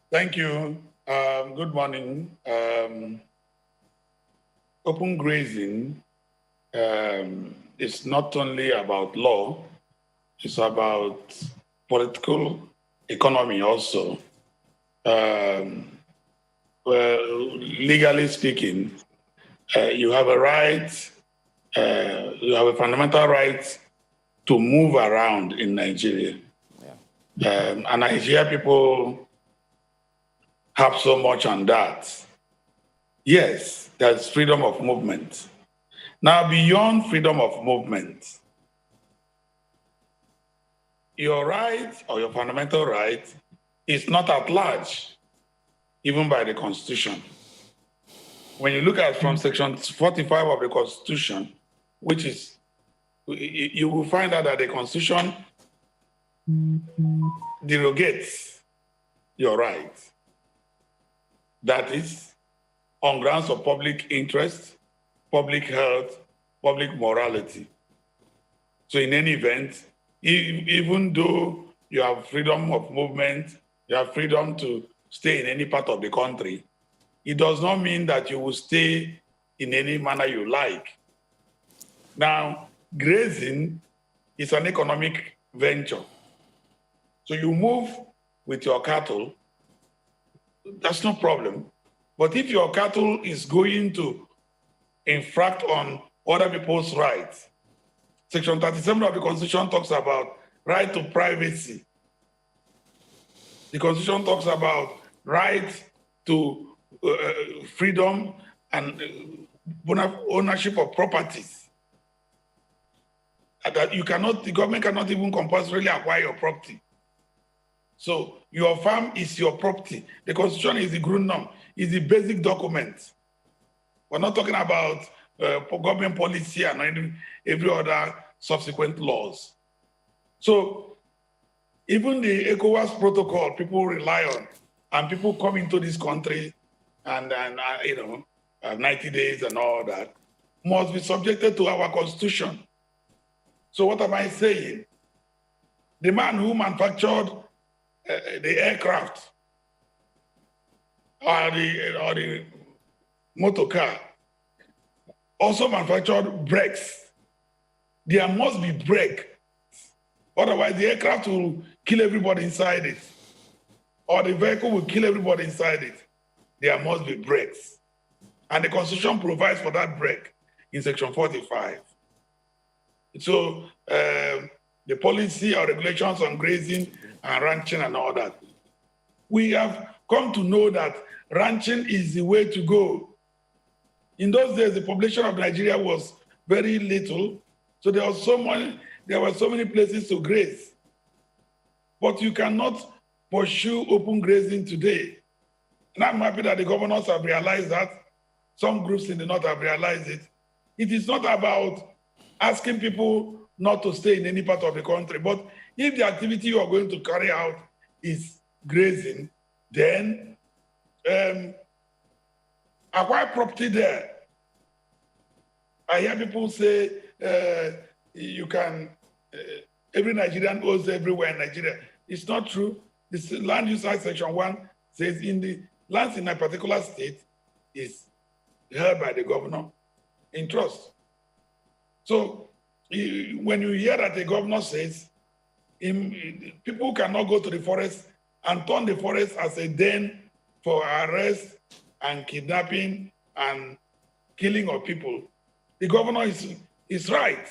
F: Thank you. Good morning. open grazing is not only about law, it's about political economy also. Well, legally speaking, you have a right, you have a fundamental right to move around in Nigeria. Yeah. And I hear people harp so much on that. Yes, there's freedom of movement. Now, beyond freedom of movement, your right or your fundamental right is not at large, even by the Constitution. When you look at from Section 45 of the Constitution, which is, you will find out that the Constitution derogates your right. That is, on grounds of public interest, public health, public morality. So in any event, even though you have freedom of movement, you have freedom to stay in any part of the country, it does not mean that you will stay in any manner you like. Now, grazing is an economic venture. So you move with your cattle, that's no problem. But if your cattle is going to infract on other people's rights, Section 37 of the Constitution talks about right to privacy. The Constitution talks about right to freedom and ownership of properties. And that the government cannot even compulsorily acquire your property. So your farm is your property. The Constitution is the grundnorm, is the basic document. We're not talking about government policy and every other subsequent laws. So even the ECOWAS protocol people rely on, and people come into this country and 90 days and all that, must be subjected to our Constitution. So what am I saying? The man who manufactured the aircraft or the motor car also manufactured brakes. There must be brake. Otherwise, the aircraft will kill everybody inside it, or the vehicle will kill everybody inside it. There must be brakes. And the Constitution provides for that brake in Section 45. So the policy or regulations on grazing and ranching and all that, we have come to know that ranching is the way to go. In those days, the population of Nigeria was very little, so there were so many places to graze. But you cannot pursue open grazing today. And I'm happy that the governors have realized that. Some groups in the north have realized it. It is not about asking people not to stay in any part of the country, but if the activity you are going to carry out is grazing, then acquire property there. I hear people say you can, every Nigerian owns everywhere in Nigeria. It's not true. This Land Use Act Section 1 says in the lands in a particular state is held by the governor in trust. So when you hear that the governor says people cannot go to the forest and turn the forest as a den for arrest and kidnapping and killing of people, the governor is right.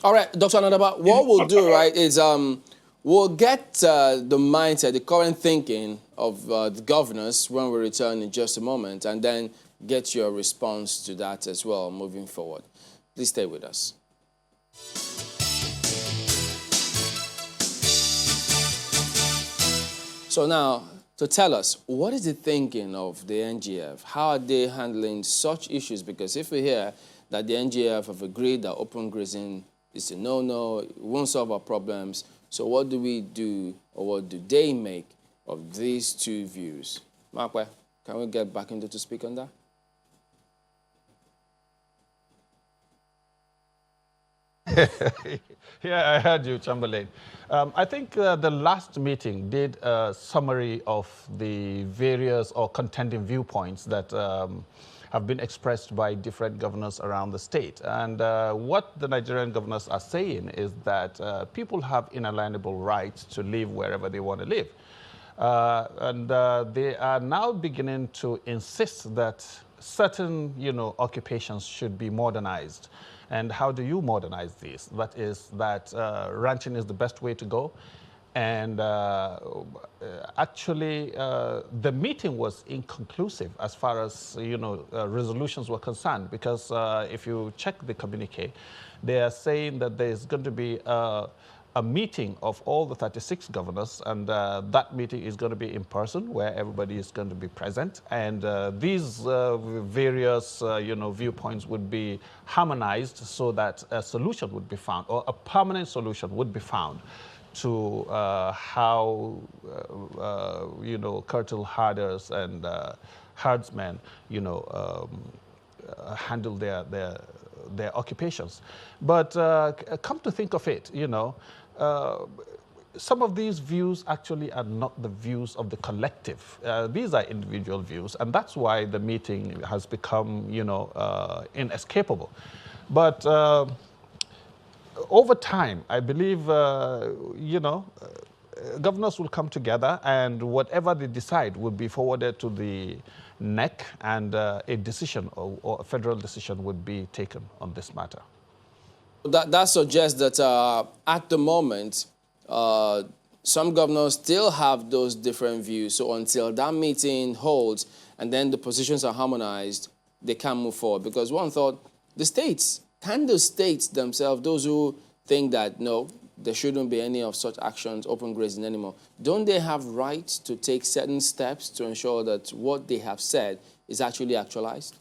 A: All right, Dr. Anadaba, what we'll do, right, is we'll get the mindset, the current thinking of the governors when we return in just a moment, and then get your response to that as well moving forward. Please stay with us. So now, to tell us, what is the thinking of the NGF? How are they handling such issues? Because if we hear that the NGF have agreed that open grazing is a no-no, it won't solve our problems, so what do we do, or what do they make of these two views? Makwe, can we get back into to speak on that?
E: Yeah, I heard you, Chamberlain. I think the last meeting did a summary of the various or contending viewpoints that have been expressed by different governors around the state. And what the Nigerian governors are saying is that people have inalienable rights to live wherever they want to live. They are now beginning to insist that certain, occupations should be modernized. And how do you modernize these? That is that ranching is the best way to go. And actually, the meeting was inconclusive as far as, resolutions were concerned, because if you check the communique, they are saying that there's going to be a meeting of all the 36 governors, and that meeting is going to be in person, where everybody is going to be present. And these various, viewpoints would be harmonized so that a solution would be found, or a permanent solution would be found to how, cattle herders and herdsmen, handle their occupations. But come to think of it, some of these views actually are not the views of the collective. These are individual views, and that's why the meeting has become, inescapable. But over time, I believe, governors will come together, and whatever they decide will be forwarded to the NEC, and a decision or a federal decision would be taken on this matter.
A: That suggests that at the moment, some governors still have those different views. So until that meeting holds and then the positions are harmonized, they can't move forward. Because one thought, the states themselves, those who think that, no, there shouldn't be any of such actions, open grazing anymore, don't they have rights to take certain steps to ensure that what they have said is actually actualized?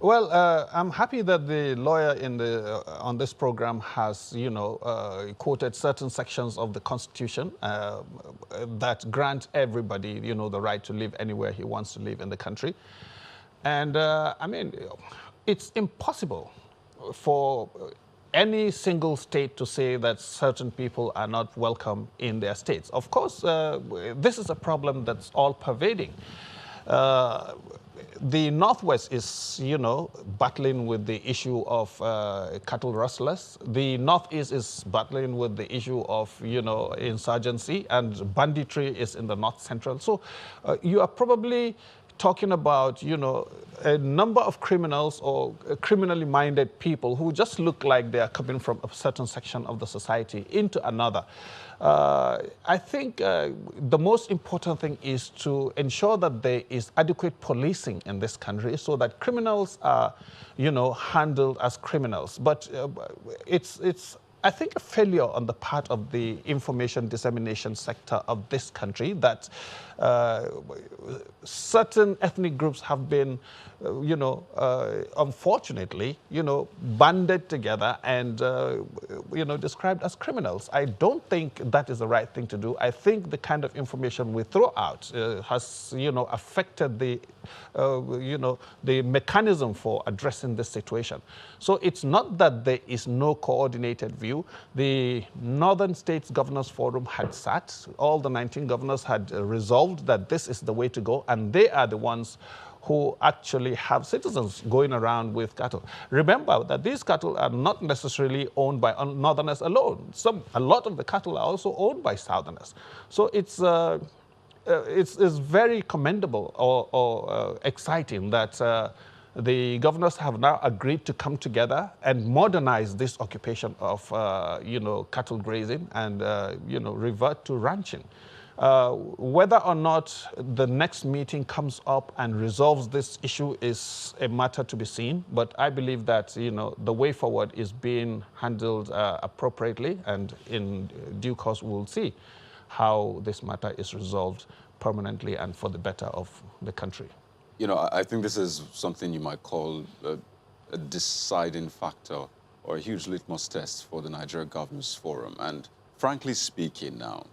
E: Well, I'm happy that the lawyer on this program has, quoted certain sections of the Constitution that grant everybody, the right to live anywhere he wants to live in the country. And it's impossible for any single state to say that certain people are not welcome in their states. Of course, this is a problem that's all pervading. The Northwest is, battling with the issue of cattle rustlers. The Northeast is battling with the issue of, insurgency, and banditry is in the North Central. So you are probably talking about, a number of criminals or criminally minded people who just look like they are coming from a certain section of the society into another. I think the most important thing is to ensure that there is adequate policing in this country so that criminals are, handled as criminals. But it's I think, a failure on the part of the information dissemination sector of this country that certain ethnic groups have been, unfortunately, banded together and, described as criminals. I don't think that is the right thing to do. I think the kind of information we throw out has, affected the, the mechanism for addressing this situation. So it's not that there is no coordinated view. The Northern States Governors Forum had sat. All the 19 governors had resolved that this is the way to go, and they are the ones who actually have citizens going around with cattle. Remember that these cattle are not necessarily owned by Northerners alone. A lot of the cattle are also owned by Southerners. So it's very commendable or exciting that the governors have now agreed to come together and modernize this occupation of, cattle grazing and, revert to ranching. Whether or not the next meeting comes up and resolves this issue is a matter to be seen. But I believe that, the way forward is being handled appropriately, and in due course we'll see how this matter is resolved permanently and for the better of the country.
B: I think this is something you might call a deciding factor or a huge litmus test for the Nigeria Governors Forum. And frankly speaking now,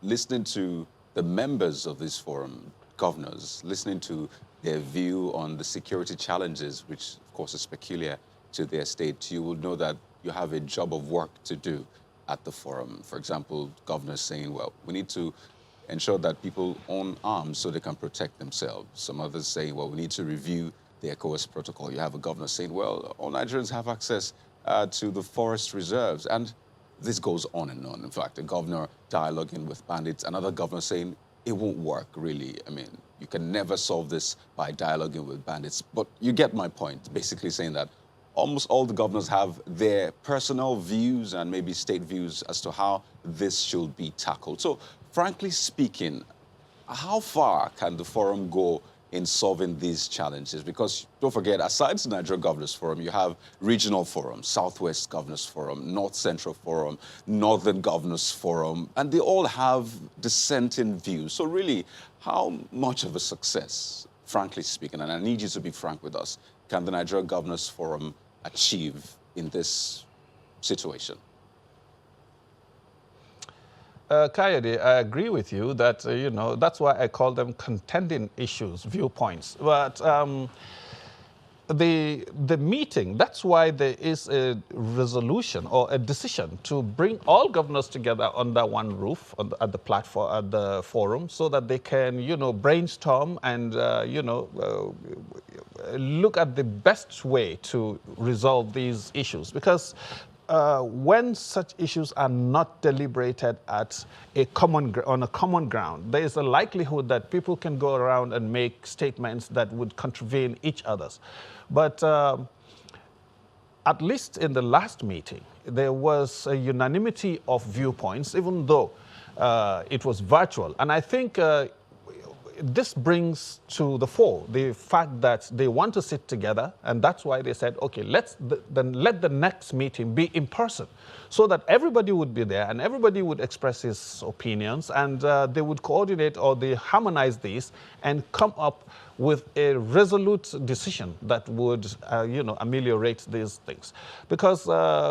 B: listening to the members of this forum, governors, listening to their view on the security challenges, which of course is peculiar to their state, you will know that you have a job of work to do at the forum. For example, governors saying, well, we need to ensure that people own arms so they can protect themselves. Some others say, well, we need to review the ECOWAS protocol. You have a governor saying, well, all Nigerians have access to the forest reserves. And this goes on and on. In fact, a governor dialoguing with bandits, another governor saying it won't work, really. I mean, you can never solve this by dialoguing with bandits. But you get my point, basically saying that almost all the governors have their personal views and maybe state views as to how this should be tackled. So, frankly speaking, how far can the forum go in solving these challenges? Because don't forget, aside the Nigeria Governors Forum, you have regional forums, Southwest Governors Forum, North Central Forum, Northern Governors Forum, and they all have dissenting views. So really, how much of a success, frankly speaking, and I need you to be frank with us, can the Nigeria Governors Forum achieve in this situation?
E: Kayode, I agree with you that, you know, that's why I call them contending issues, viewpoints. But the meeting, that's why there is a resolution or a decision to bring all governors together under one roof at the platform, at the forum, so that they can, you know, brainstorm and, look at the best way to resolve these issues. Because when such issues are not deliberated at on a common ground, there is a likelihood that people can go around and make statements that would contravene each other's. But at least in the last meeting, there was a unanimity of viewpoints, even though it was virtual. And I think this brings to the fore the fact that they want to sit together, and that's why they said, okay, then let the next meeting be in person, so that everybody would be there and everybody would express his opinions, and they would coordinate or they harmonize these and come up with a resolute decision that would, ameliorate these things. Because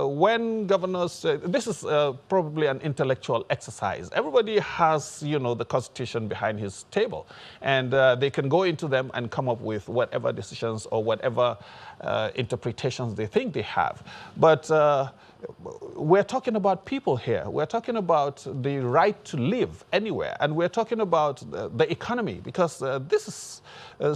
E: when governors, this is probably an intellectual exercise. Everybody has, the Constitution behind his table, and they can go into them and come up with whatever decisions or whatever interpretations they think they have. But we're talking about people here. We're talking about the right to live anywhere, and we're talking about the economy, because this is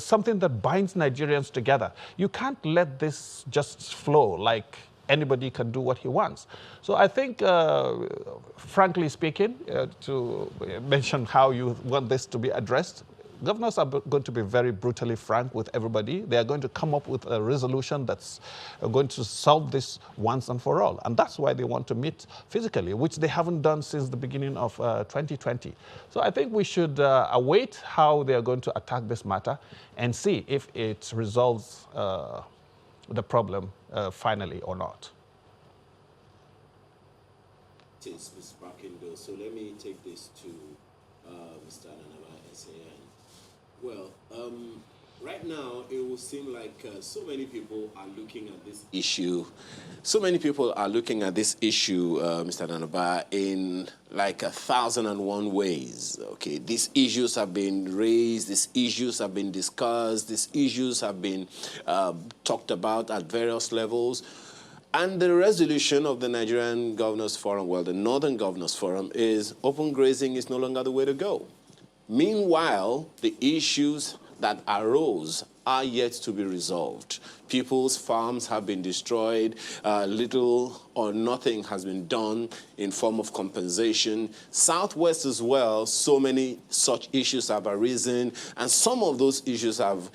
E: something that binds Nigerians together. You can't let this just flow like anybody can do what he wants. So I think, frankly speaking, to mention how you want this to be addressed, governors are going to be very brutally frank with everybody. They are going to come up with a resolution that's going to solve this once and for all. And that's why they want to meet physically, which they haven't done since the beginning of 2020. So I think we should await how they are going to attack this matter and see if it resolves the problem finally or not.
C: It is Ms. Barkindo. So let me take this to Mr. Ananaba SAN. Well, right now it will seem like so many people are looking at this issue. So many people are looking at this issue, Mr. Ananaba, in like 1,001 ways. Okay, these issues have been raised, these issues have been discussed, these issues have been talked about at various levels. And the resolution of the Nigerian Governors Forum, well, the Northern Governors Forum, is open grazing is no longer the way to go. Meanwhile, the issues that arose are yet to be resolved. People's farms have been destroyed. Little or nothing has been done in form of compensation. Southwest as well, so many such issues have arisen, and some of those issues have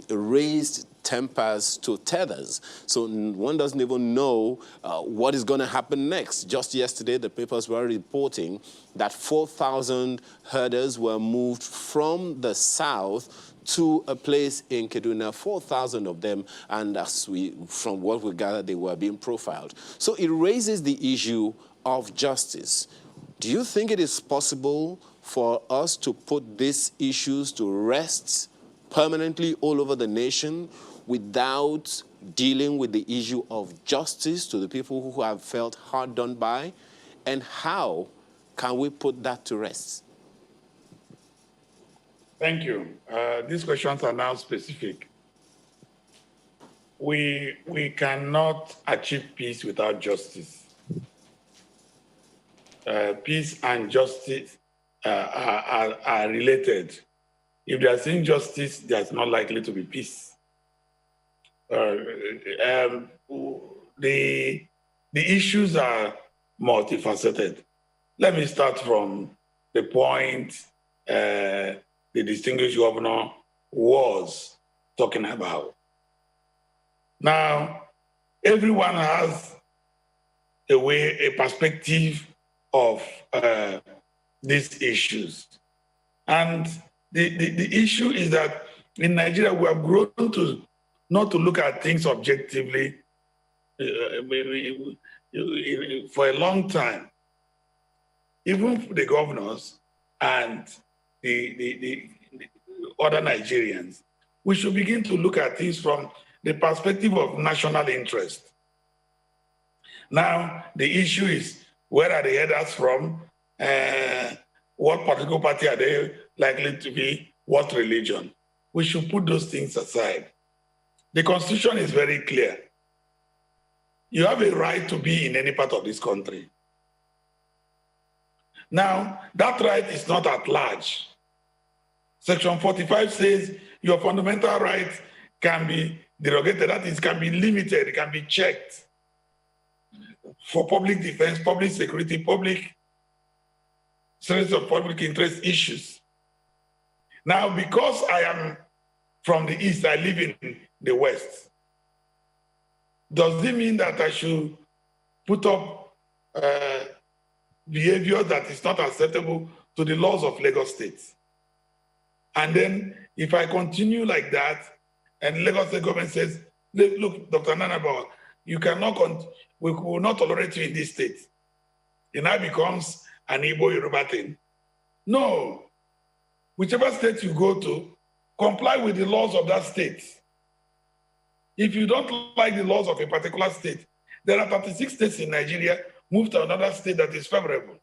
C: raised tempers to tethers. So one doesn't even know what is going to happen next. Just yesterday, the papers were reporting that 4,000 herders were moved from the south to a place in Kaduna, 4,000 of them, and from what we gathered, they were being profiled. So it raises the issue of justice. Do you think it is possible for us to put these issues to rest permanently all over the nation without dealing with the issue of justice to the people who have felt hard done by? And how can we put that to rest?
F: Thank you. These questions are now specific. We cannot achieve peace without justice. Peace and justice are related. If there's injustice, there's not likely to be peace. The issues are multifaceted. Let me start from the point the distinguished governor was talking about. Now, everyone has a perspective of these issues. And the issue is that in Nigeria, we have grown to not to look at things objectively for a long time. Even the governors and the other Nigerians, we should begin to look at things from the perspective of national interest. Now, the issue is, where are the headers from? What political party are they likely to be? What religion? We should put those things aside. The Constitution is very clear. You have a right to be in any part of this country. Now, that right is not at large. Section 45 says your fundamental rights can be derogated, that is, can be limited, it can be checked for public defense, public security, public service of public interest issues. Now, because I am from the East, I live in the West, does it mean that I should put up behavior that is not acceptable to the laws of Lagos State? And then if I continue like that, and Lagos State government says, look, Dr. Nanabawa, you cannot, we will not tolerate you in this state. It now becomes an Igbo Yoruba thing. No, whichever state you go to, comply with the laws of that state. If you don't like the laws of a particular state, there are 36 states in Nigeria, move to another state that is favorable.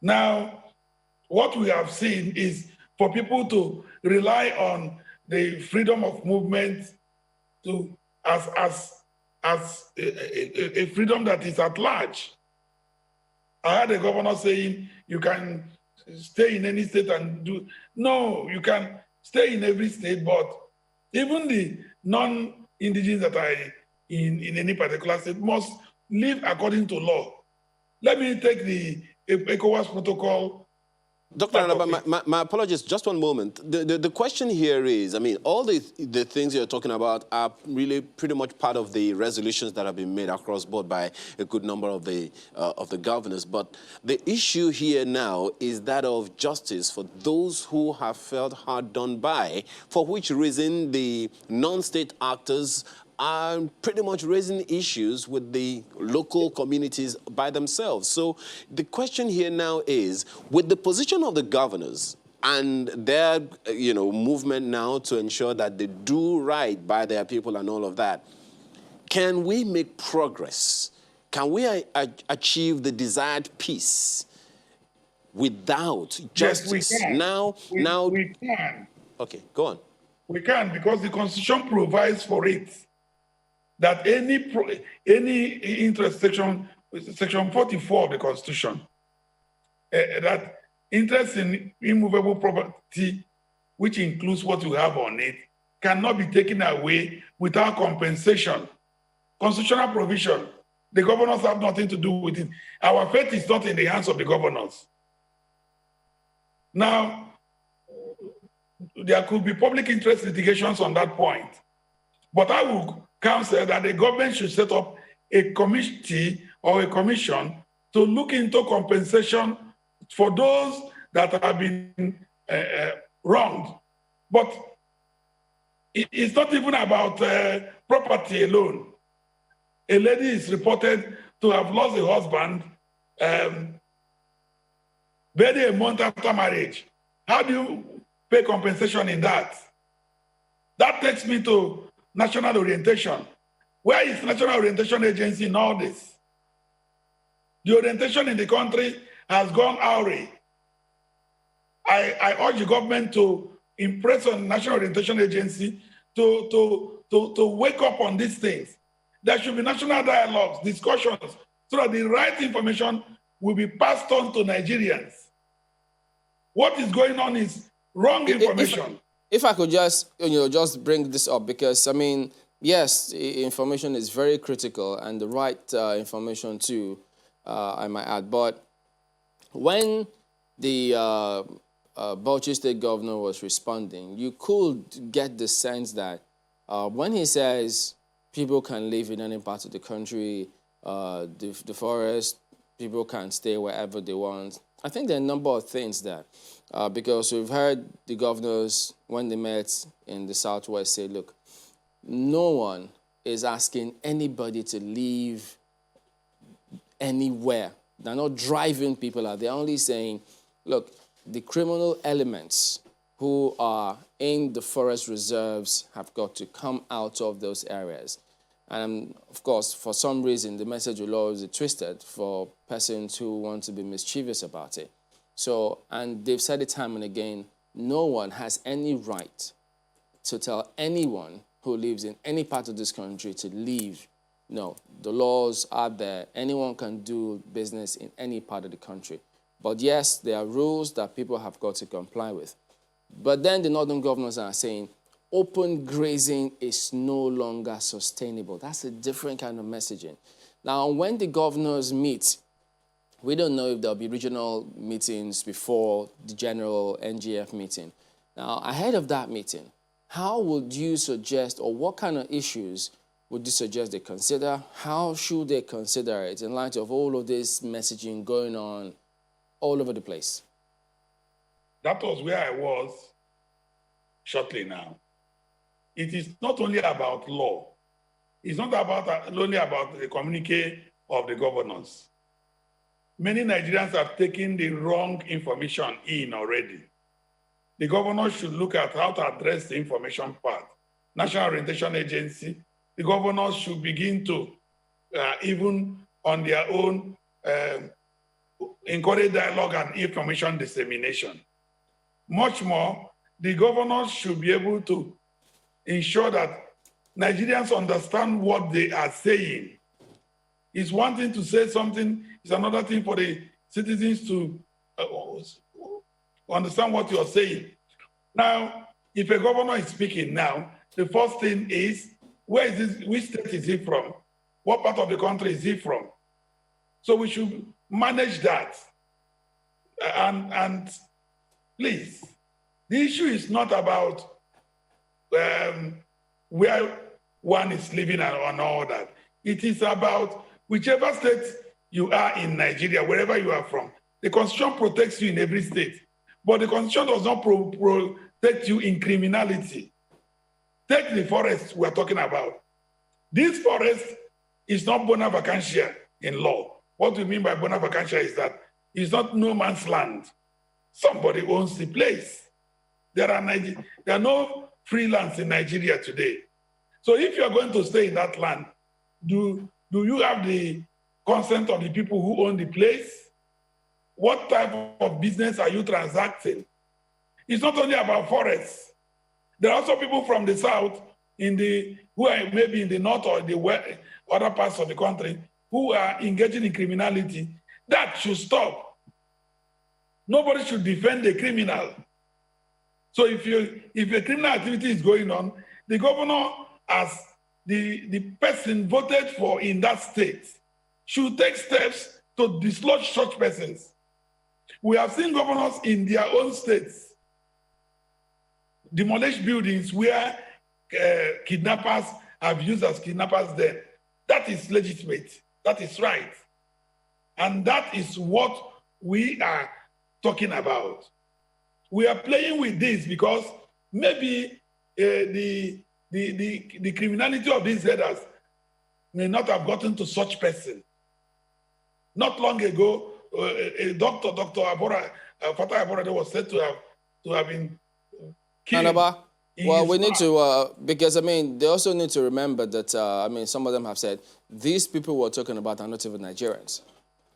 F: Now, what we have seen is for people to rely on the freedom of movement to as a freedom that is at large. I had a governor saying you can stay in any state and do. No, you can stay in every state, but even the non-indigenous that are in any particular state must live according to law. Let me take the ECOWAS protocol.
C: Dr. Anaba, my apologies, just one moment. The question here is, I mean, all the things you're talking about are really pretty much part of the resolutions that have been made across board by a good number of the governors. But the issue here now is that of justice for those who have felt hard done by, for which reason the non-state actors are pretty much raising issues with the local communities by themselves. So the question here now is, with the position of the governors and their movement now to ensure that they do right by their people and all of that, can we make progress? Can we achieve the desired peace without justice?
F: Yes, we can. We can.
C: Okay, go on.
F: We can, because the Constitution provides for it. That any interest, section 44 of the Constitution, that interest in immovable property, which includes what you have on it, cannot be taken away without compensation. Constitutional provision, the governors have nothing to do with it. Our fate is not in the hands of the governors. Now, there could be public interest litigations on that point, but I will counsel that the government should set up a committee or a commission to look into compensation for those that have been wronged. But it's not even about property alone. A lady is reported to have lost a husband barely a month after marriage. How do you pay compensation in that? That takes me to national orientation. Where is National Orientation Agency in all this? The orientation in the country has gone awry. I urge the government to impress on National Orientation Agency to wake up on these things. There should be national dialogues, discussions, so that the right information will be passed on to Nigerians. What is going on is wrong information.
A: If I could just, just bring this up, because, I mean, yes, information is very critical, and the right information too, I might add. But when the Bauchi State governor was responding, you could get the sense that when he says people can live in any part of the country, the forest, people can stay wherever they want, I think there are a number of things there. Because we've heard the governors, when they met in the Southwest, say, look, no one is asking anybody to leave anywhere. They're not driving people out. They're only saying, look, the criminal elements who are in the forest reserves have got to come out of those areas. And of course, for some reason, the message will always be twisted for persons who want to be mischievous about it. So, and they've said it time and again, no one has any right to tell anyone who lives in any part of this country to leave. No, the laws are there. Anyone can do business in any part of the country. But yes, there are rules that people have got to comply with. But then the northern governors are saying, open grazing is no longer sustainable. That's a different kind of messaging. Now, when the governors meet, we don't know if there'll be regional meetings before the general NGF meeting. Now, ahead of that meeting, how would you suggest, or what kind of issues would you suggest they consider? How should they consider it in light of all of this messaging going on all over the place?
F: That was where I was shortly now. It is not only about law. It's not only about the communique of the governors. Many Nigerians have taken the wrong information in already. The governors should look at how to address the information part. National Orientation Agency, the governors should begin to, even on their own, encourage dialogue and information dissemination. Much more, the governors should be able to ensure that Nigerians understand what they are saying. It's one thing to say something, it's another thing for the citizens to understand what you're saying. Now, if a governor is speaking now, the first thing is, where is this, which state is he from? What part of the country is he from? So we should manage that. And please, the issue is not about where one is living and all that. It is about whichever state you are in Nigeria, wherever you are from. The Constitution protects you in every state, but the Constitution does not protect you in criminality. Take the forest we're talking about. This forest is not bona vacantia in law. What we mean by bona vacantia is that it's not no man's land. Somebody owns the place. There are no freelance in Nigeria today. So if you're going to stay in that land, do you have the consent of the people who own the place? What type of business are you transacting? It's not only about forests. There are also people from the south who are maybe in the north or the west, other parts of the country, who are engaging in criminality. That should stop. Nobody should defend a criminal. So if a criminal activity is going on, the governor, as the person voted for in that state, should take steps to dislodge such persons. We have seen governors in their own states demolish buildings where kidnappers have used as kidnappers there. That is legitimate. That is right. And that is what we are talking about. We are playing with this because maybe the criminality of these headers may not have gotten to such person. Not long ago, Dr. Fatah Abora was said to have been killed.
A: Anaba, well, we need to, because, I mean, they also need to remember that, I mean, some of them have said, these people we're talking about are not even Nigerians.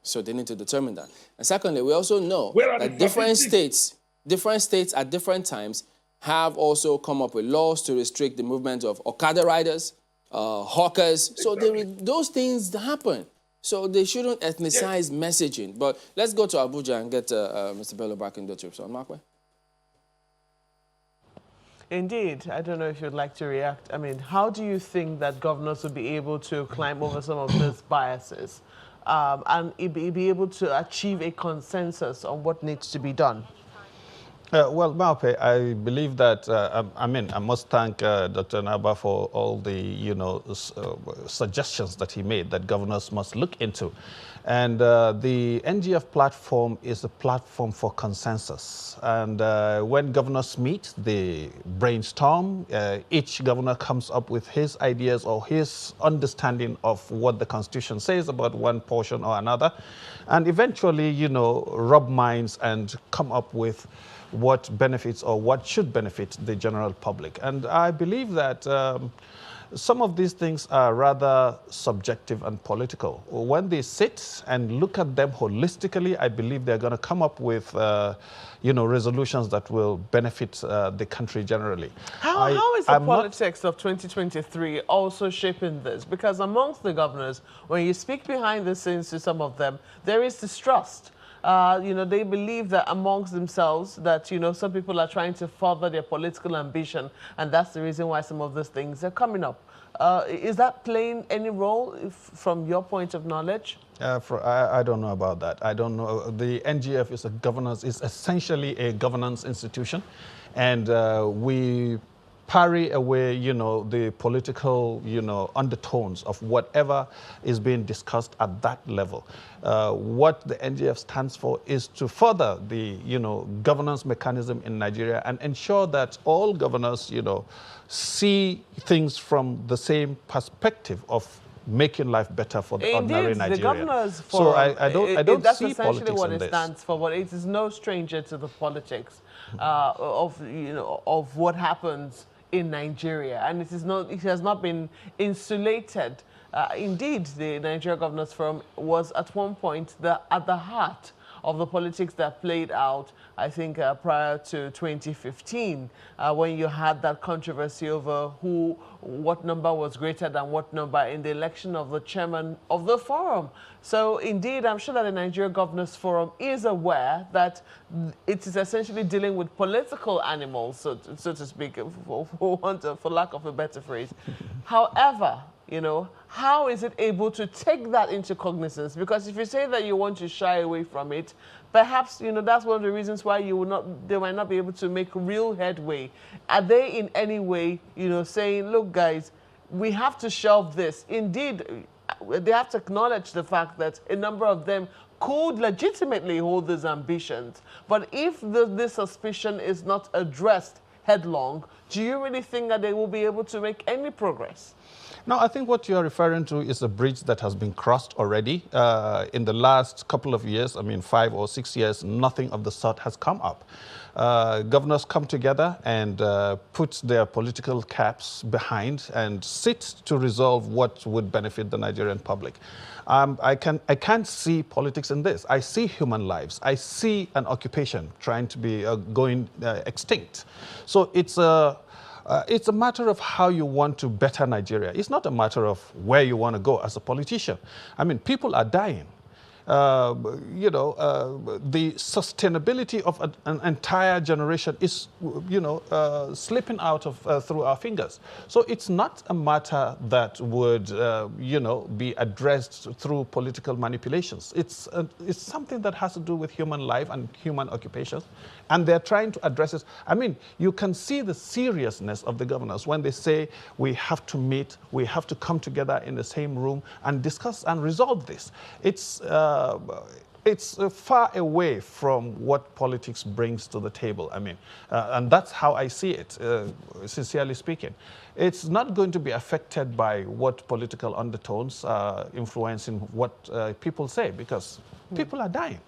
A: So they need to determine that. And secondly, we also know that different states at different times have also come up with laws to restrict the movement of Okada riders, hawkers. So those things happen. So they shouldn't ethnicize messaging. But let's go to Abuja and get Mr. Bello back in the trip. So, Mark?
D: Indeed. I don't know if you'd like to react. I mean, how do you think that governors will be able to climb over some of these biases and be able to achieve a consensus on what needs to be done?
E: Well, Maupe, I believe that, I must thank Dr. Naba for all the, suggestions that he made that governors must look into. And the NGF platform is a platform for consensus. And when governors meet, they brainstorm. Each governor comes up with his ideas or his understanding of what the Constitution says about one portion or another. And eventually, rub minds and come up with what benefits or what should benefit the general public. And I believe that some of these things are rather subjective and political. When they sit and look at them holistically, I believe they're going to come up with resolutions that will benefit the country generally.
D: How is the politics of 2023 also shaping this? Because amongst the governors, when you speak behind the scenes to some of them, there is distrust. They believe that amongst themselves that, some people are trying to further their political ambition, and that's the reason why some of these things are coming up. Is that playing any role from your point of knowledge?
E: I don't know about that. I don't know. The NGF is essentially a governance institution, and we parry away, the political, undertones of whatever is being discussed at that level. What the NGF stands for is to further the, governance mechanism in Nigeria and ensure that all governors, see things from the same perspective of making life better for the ordinary Nigerian.
D: The governors
E: so I don't
D: that's
E: see
D: essentially
E: politics
D: what
E: in
D: it
E: this.
D: stands for, but it is no stranger to the politics of what happens in Nigeria, and it has not been insulated. Indeed, the Nigeria Governors Forum was at one point at the heart of the politics that played out, I think, prior to 2015, when you had that controversy over what number was greater than what number in the election of the chairman of the forum. So, indeed, I'm sure that the Nigeria Governors Forum is aware that it is essentially dealing with political animals, so to speak, for lack of a better phrase. However, how is it able to take that into cognizance? Because if you say that you want to shy away from it, perhaps, that's one of the reasons why they might not be able to make real headway. Are they in any way, saying, look, guys, we have to shelve this? Indeed, they have to acknowledge the fact that a number of them could legitimately hold these ambitions. But if this suspicion is not addressed headlong, do you really think that they will be able to make any progress?
E: No, I think what you're referring to is a bridge that has been crossed already. In the last couple of years, 5 or 6 years, nothing of the sort has come up. Governors come together and put their political caps behind and sit to resolve what would benefit the Nigerian public. I can't see politics in this. I see human lives. I see an occupation trying to be going extinct. So it's a matter of how you want to better Nigeria. It's not a matter of where you want to go as a politician. People are dying. The sustainability of an entire generation is, slipping out of through our fingers. So it's not a matter that would, be addressed through political manipulations. It's something that has to do with human life and human occupations, and they're trying to address it. You can see the seriousness of the governors when they say we have to meet, we have to come together in the same room and discuss and resolve this. It's far away from what politics brings to the table. And that's how I see it, sincerely speaking. It's not going to be affected by what political undertones are influencing what people say, because people are dying.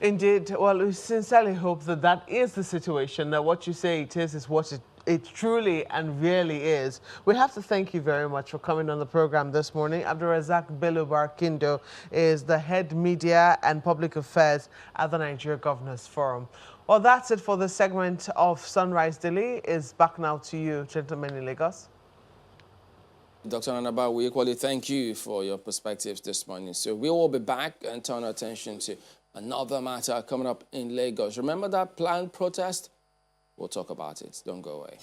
D: Indeed. Well, we sincerely hope that that is the situation, that what you say it is what it truly and really is. We have to thank you very much for coming on the program this morning. Abdulrazak Bello Barkindo is the head media and public affairs at the Nigeria Governors Forum. Well, that's it for this segment of Sunrise Daily. Is back now to you, gentlemen in Lagos.
A: Dr. Nanaba, we equally thank you for your perspectives this morning. So we will be back and turn our attention to another matter coming up in Lagos. Remember that planned protest? We'll talk about it. Don't go away.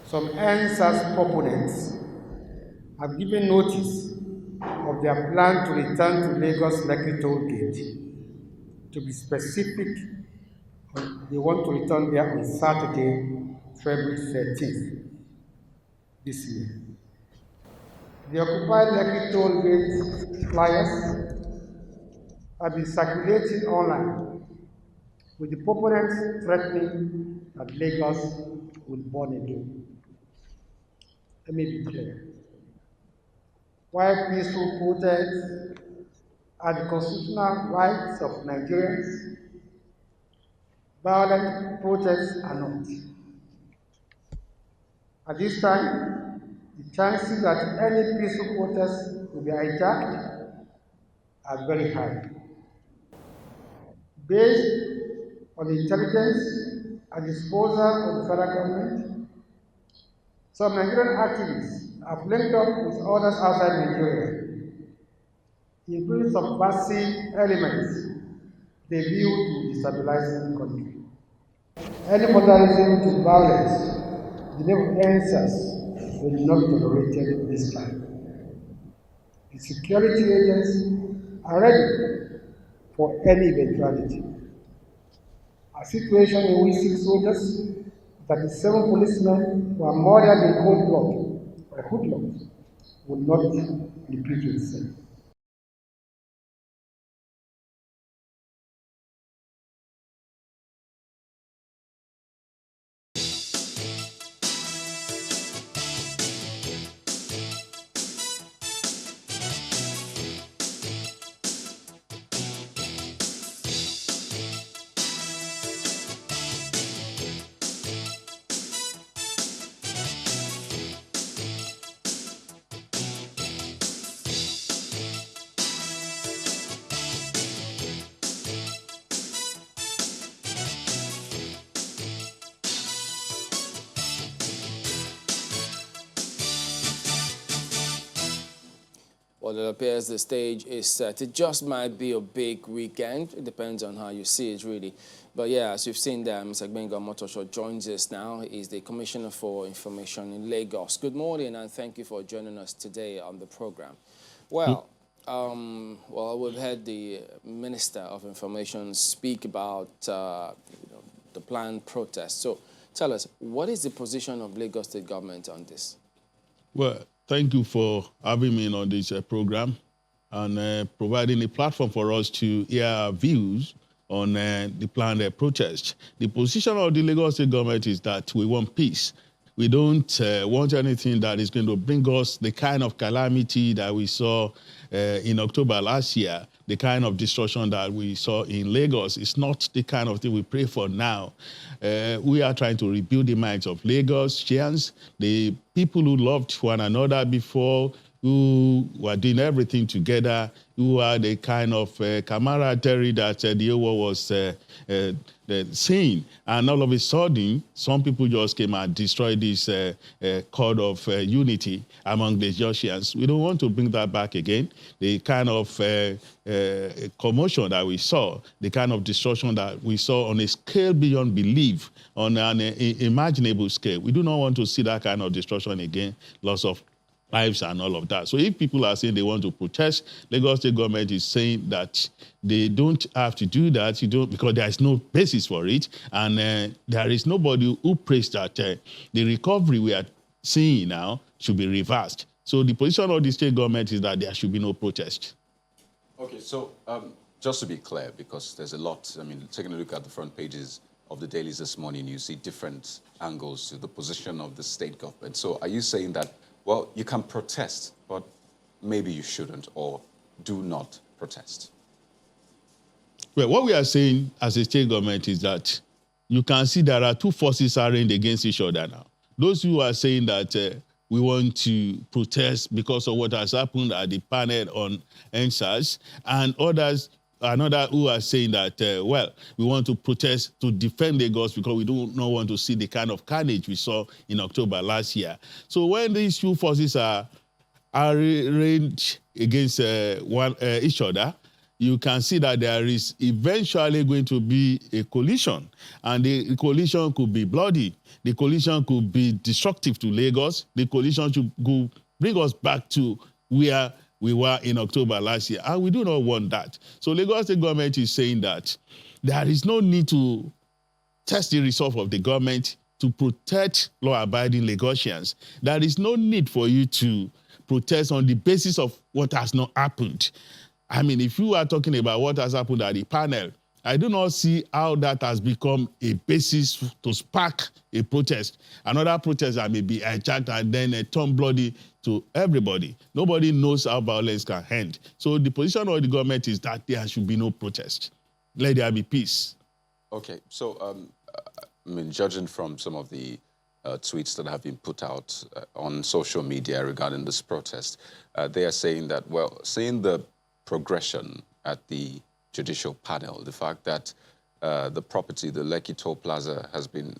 G: Some NSAS proponents have given notice of their plan to return to Lagos Lekki Toll Gate. To be specific, they want to return there on Saturday, February 13th this year. The occupied Lekki Toll Gate flyers have been circulating online, with the proponents threatening that Lagos will burn again. Let me be clear. While peaceful protests are the constitutional rights of Nigerians, violent protests are not. At this time, the chances that any peaceful protest will be hijacked are very high. Based on the intelligence and disposal of the federal government, some Nigerian activists have linked up with others outside Nigeria, including subversive elements they view to destabilize the country. Any modernism to violence, the name of NSAS, will not be tolerated this time. The security agents are ready for any eventuality. A situation in which 6 soldiers, 37 policemen who are murdered in cold blood or hoodlums would not repeat itself.
A: Well, it appears the stage is set. It just might be a big weekend. It depends on how you see it, really. But yeah, as you've seen there, Mr. Gbenga Motosho joins us now. He's the Commissioner for Information in Lagos. Good morning, and thank you for joining us today on the program. Well, we've heard the Minister of Information speak about the planned protest. So tell us, what is the position of Lagos State government on this?
H: Well, thank you for having me on this program and providing a platform for us to hear our views on the planned protest. The position of the Lagos State government is that we want peace. We don't want anything that is going to bring us the kind of calamity that we saw in October last year, the kind of destruction that we saw in Lagos. It's not the kind of thing we pray for now. We are trying to rebuild the minds of Lagosians, the people who loved one another before, who were doing everything together, who are the kind of camaraderie that the world was seeing. And all of a sudden, some people just came and destroyed this cord of unity among the Lagosians. We don't want to bring that back again. The kind of commotion that we saw, the kind of destruction that we saw on a scale beyond belief, on an imaginable scale. We do not want to see that kind of destruction again, loss of lives and all of that. So if people are saying they want to protest, Lagos State government is saying that they don't have to do that, because there is no basis for it, and there is nobody who prays that the recovery we are seeing now should be reversed. So the position of the state government is that there should be no protest.
B: Okay, so just to be clear, because there's a lot, I mean, taking a look at the front pages of the dailies this morning, you see different angles to the position of the state government. So are you saying that, well, you can protest, but maybe you shouldn't, or do not protest?
H: Well, what we are saying as a state government is that you can see there are two forces arrayed against each other now. Those who are saying that we want to protest because of what has happened at the panel on NSAS, and others another who are saying that, well, we want to protest to defend Lagos because we do not want to see the kind of carnage we saw in October last year. So when these two forces are arranged against each other, you can see that there is eventually going to be a collision. And the collision could be bloody. The collision could be destructive to Lagos. The collision should bring us back to where we were in October last year. And we do not want that. So Lagos State government is saying that there is no need to test the resolve of the government to protect law-abiding Lagosians. There is no need for you to protest on the basis of what has not happened. I mean, if you are talking about what has happened at the panel, I do not see how that has become a basis to spark a protest. Another protest that may be hijacked and then turn bloody to everybody. Nobody knows how violence can end. So the position of the government is that there should be no protest. Let there be peace.
B: Okay, so I mean, judging from some of the tweets that have been put out on social media regarding this protest, they are saying that, well, seeing the progression at the judicial panel, the fact that the property, the Lekki Toll Plaza, has been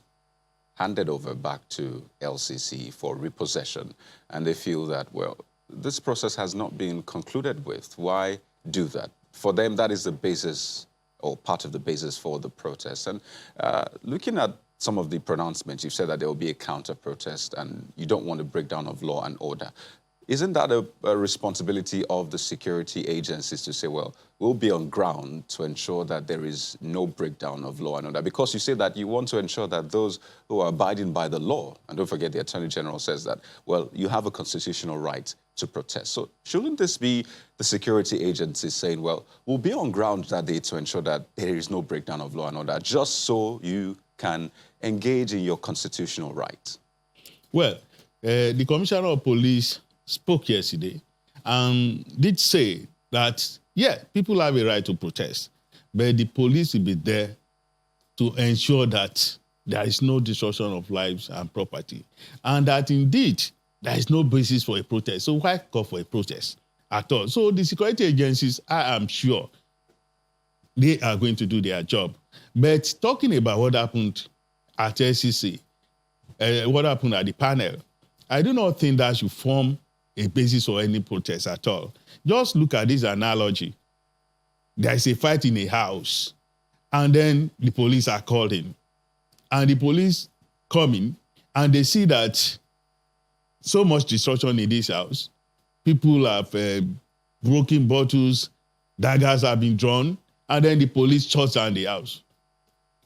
B: handed over back to LCC for repossession, and they feel that, well, this process has not been concluded with. Why do that? For them, that is the basis or part of the basis for the protest. And looking at some of the pronouncements, you've said that there will be a counter-protest and you don't want a breakdown of law and order. Isn't that a responsibility of the security agencies to say, well, we'll be on ground to ensure that there is no breakdown of law and order? Because you say that you want to ensure that those who are abiding by the law, and don't forget the Attorney General says that, well, you have a constitutional right to protest. So shouldn't this be the security agencies saying, well, we'll be on ground that day to ensure that there is no breakdown of law and order, just so you can engage in your constitutional right?
H: Well, the Commissioner of Police spoke yesterday and did say that, yeah, people have a right to protest, but the police will be there to ensure that there is no destruction of lives and property, and that indeed there is no basis for a protest. So why call for a protest at all? So the security agencies, I am sure, they are going to do their job. But talking about what happened at LCC, what happened at the panel, I do not think that should form a basis for any protest at all. Just look at this analogy. There is a fight in a house, and then the police are called in. And the police come in, and they see that so much destruction in this house. People have broken bottles, daggers have been drawn, and then the police shuts down the house.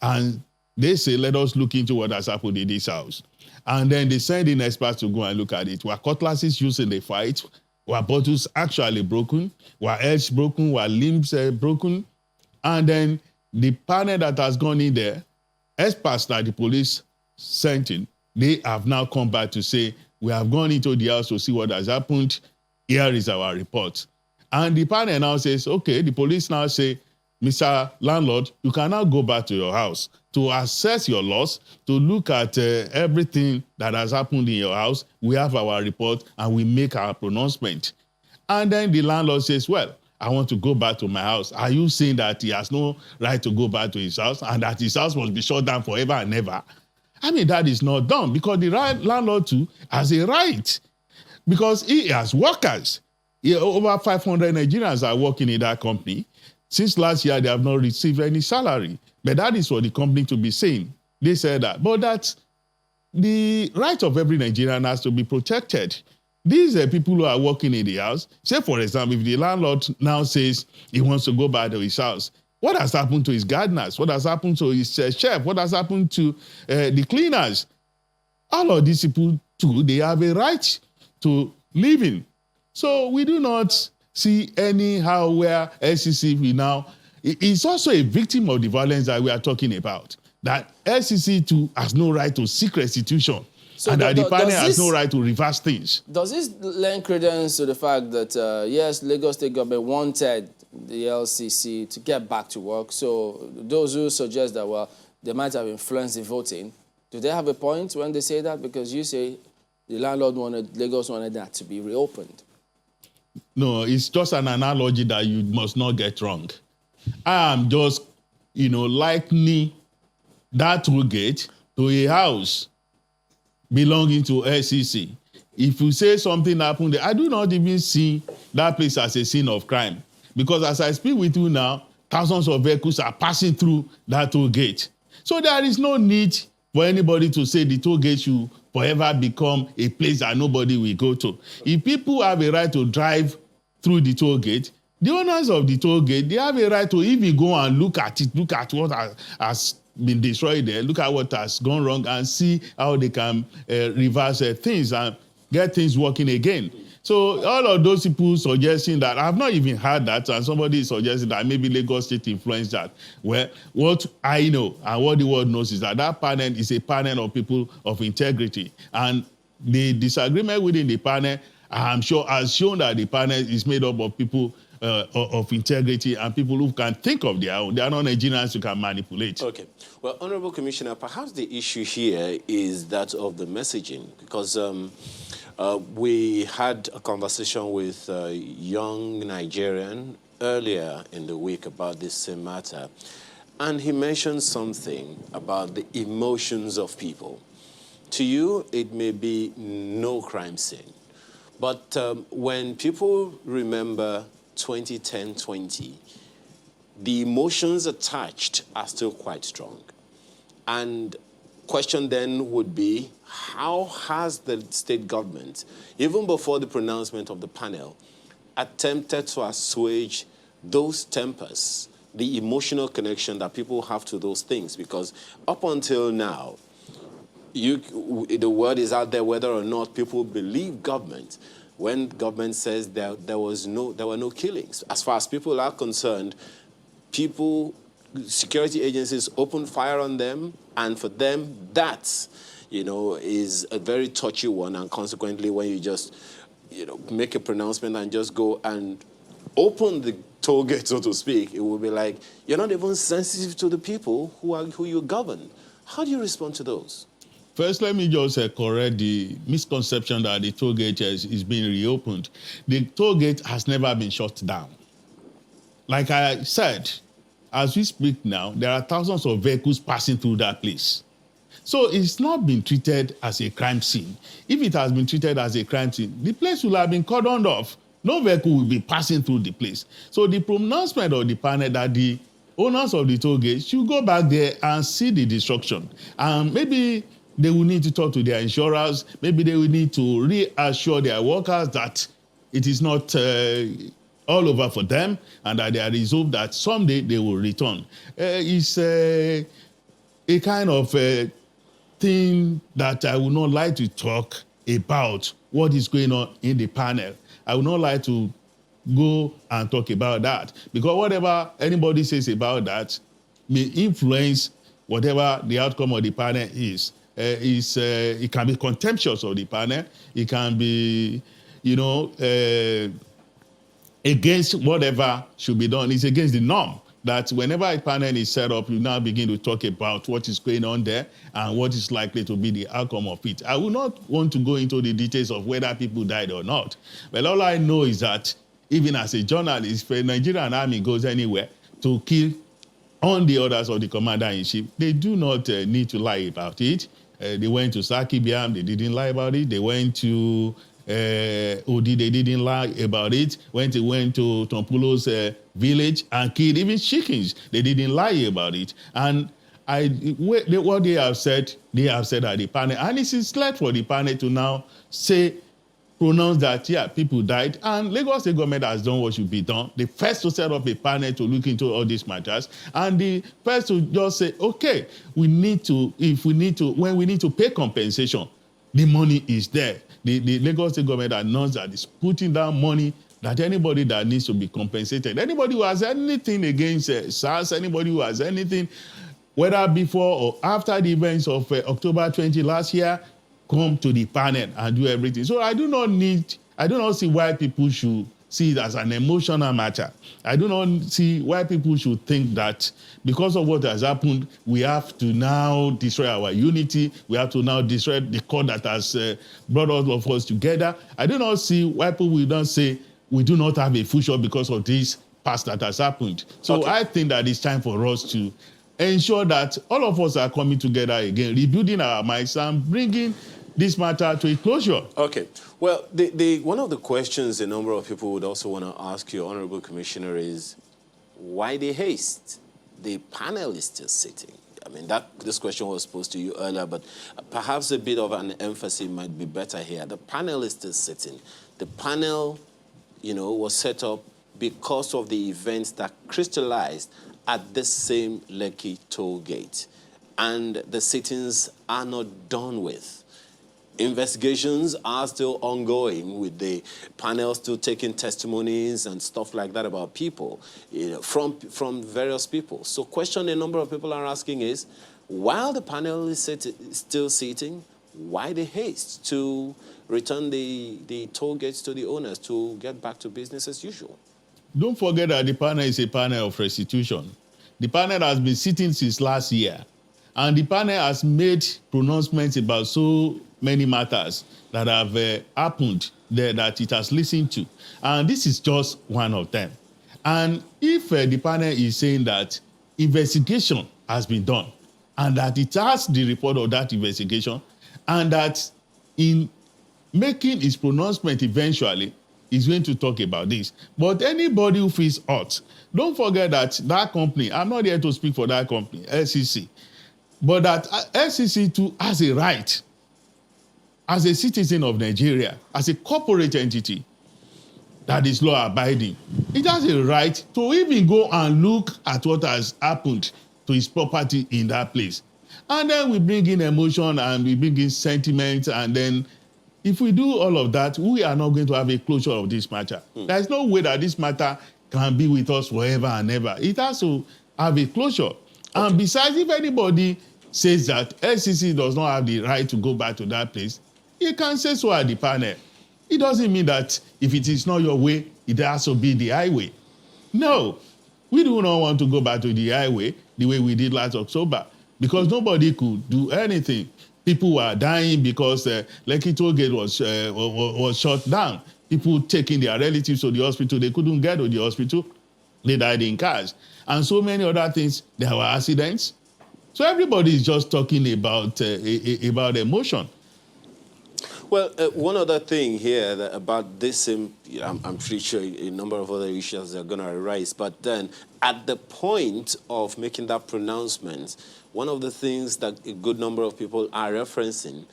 H: And they say, let us look into what has happened in this house. And then they send in experts to go and look at it. Were cutlasses used in the fight? Were bottles actually broken? Were heads broken? Were limbs broken? And then the panel that has gone in there, experts that the police sent in, they have now come back to say, we have gone into the house to see what has happened. Here is our report. And the panel now says, okay, the police now say, Mr. Landlord, you can now go back to your house to assess your loss, to look at everything that has happened in your house. We have our report and we make our pronouncement. And then the landlord says, well, I want to go back to my house. Are you saying that he has no right to go back to his house and that his house must be shut down forever and ever? I mean, that is not done, because the landlord too has a right, because he has workers. Over 500 Nigerians are working in that company. Since last year, they have not received any salary. But that is what the company to be saying. They said that. But that the right of every Nigerian has to be protected. These are people who are working in the house. Say, for example, if the landlord now says he wants to go back to his house, what has happened to his gardeners? What has happened to his chef? What has happened to the cleaners? All of these people, too, they have a right to live in. So we do not see anyhow where LCC will now is also a victim of the violence that we are talking about. That LCC too has no right to seek restitution, so and that the panel has no right to reverse things.
A: Does this lend credence to the fact that, yes, Lagos State government wanted the LCC to get back to work? So those who suggest that, well, they might have influenced the voting, do they have a point when they say that? Because you say the landlord Lagos wanted that to be reopened.
H: No, it's just an analogy that you must not get wrong. I am just, likening that toll gate to a house belonging to SEC. If you say something happened there, I do not even see that place as a scene of crime. Because as I speak with you now, thousands of vehicles are passing through that toll gate. So there is no need for anybody to say the toll gate should forever become a place that nobody will go to. If people have a right to drive through the toll gate, the owners of the toll gate, they have a right to even go and look at it, look at what has been destroyed there, look at what has gone wrong, and see how they can reverse things and get things working again. So all of those people suggesting that, I've not even heard that, and somebody is suggesting that maybe Lagos State influenced that. Well, what I know and what the world knows is that that panel is a panel of people of integrity. And the disagreement within the panel, I'm sure, has shown that the panel is made up of people of integrity and people who can think of their own. They are not Nigerians who can manipulate.
C: Okay. Well, Honorable Commissioner, perhaps the issue here is that of the messaging, because we had a conversation with a young Nigerian earlier in the week about this same matter, and he mentioned something about the emotions of people. To you, it may be no crime scene, but when people remember 2010-20, the emotions attached are still quite strong. And question then would be, how has the state government, even before the pronouncement of the panel, attempted to assuage those tempers, the emotional connection that people have to those things? Because up until now, the word is out there whether or not people believe government when government says there were no killings. As far as people are concerned, security agencies opened fire on them, and for them, that, is a very touchy one. And consequently, when you just, make a pronouncement and just go and open the toll gate, so to speak, it will be like, you're not even sensitive to the people who you govern. How do you respond to those?
H: First, let me just correct the misconception that the toll gate is being reopened. The toll gate has never been shut down. Like I said, as we speak now, there are thousands of vehicles passing through that place. So it's not been treated as a crime scene. If it has been treated as a crime scene, the place will have been cordoned off. No vehicle will be passing through the place. So the pronouncement of the panel that the owners of the toll gate should go back there and see the destruction. And maybe they will need to talk to their insurers. Maybe they will need to reassure their workers that it is not all over for them and that they are resolved that someday they will return. It's a kind of thing that I would not like to talk about what is going on in the panel. I would not like to go and talk about that, because whatever anybody says about that may influence whatever the outcome of the panel is. It can be contemptuous of the panel. It can be, against whatever should be done. It's against the norm that whenever a panel is set up, you now begin to talk about what is going on there and what is likely to be the outcome of it. I would not want to go into the details of whether people died or not. But all I know is that even as a journalist, if the Nigerian army goes anywhere to kill on the orders of the commander-in-chief, they do not need to lie about it. They went to Saki Biam, they didn't lie about it. They went to Odi, they didn't lie about it. When they went to Tompulo's village and killed even chickens, they didn't lie about it. And what they have said at the panel, and it is left for the panel to now pronounce that, yeah, people died, and Lagos State government has done what should be done. The first to set up a panel to look into all these matters, and the first to just say, okay, when we need to pay compensation, the money is there. The Lagos State government announced that it's putting down money that anybody that needs to be compensated, anybody who has anything against SARS, anybody who has anything, whether before or after the events of October 20 last year, come to the panel and do everything. So I do not see why people should see it as an emotional matter. I do not see why people should think that because of what has happened, we have to now destroy our unity. We have to now destroy the cord that has brought all of us together. I do not see why people will not say we do not have a future because of this past that has happened. So
C: Okay.
H: I think that it's time for us to ensure that all of us are coming together again, rebuilding our minds and bringing this matter to a closure.
C: Okay. Well, one of the questions a number of people would also want to ask you, Honorable Commissioner, is why the haste? The panel is still sitting. I mean, this question was posed to you earlier, but perhaps a bit of an emphasis might be better here. The panel is still sitting. The panel, was set up because of the events that crystallized at this same Lekki toll gate. And the sittings are not done with. Investigations are still ongoing, with the panel still taking testimonies and stuff like that about people, from various people. So question a number of people are asking is, while the panel is still sitting, why the haste to return the toll gates to the owners to get back to business as usual?
H: Don't forget that the panel is a panel of restitution. The panel has been sitting since last year, and the panel has made pronouncements about so many matters that have happened there that it has listened to. And this is just one of them. And if the panel is saying that investigation has been done and that it has the report of that investigation and that in making its pronouncement eventually is going to talk about this. But anybody who feels hurt, don't forget that that company, I'm not here to speak for that company, LCC, but that LCC too has a right as a citizen of Nigeria, as a corporate entity that is law-abiding. It has a right to even go and look at what has happened to his property in that place. And then we bring in emotion and we bring in sentiment, and then if we do all of that, we are not going to have a closure of this matter. There is no way that this matter can be with us forever and ever. It has to have a closure. Okay. And besides, if anybody says that LCC does not have the right to go back to that place, you can say so at the panel. It doesn't mean that if it is not your way, it has to be the highway. No, we do not want to go back to the highway the way we did last October, because nobody could do anything. People were dying because Lekki toll gate was shut down. People taking their relatives to the hospital, they couldn't get to the hospital. They died in cars. And so many other things. There were accidents. So everybody is just talking about emotion.
C: Well, one other thing here about this, I'm pretty sure a number of other issues are going to arise, but then at the point of making that pronouncement, one of the things that a good number of people are referencing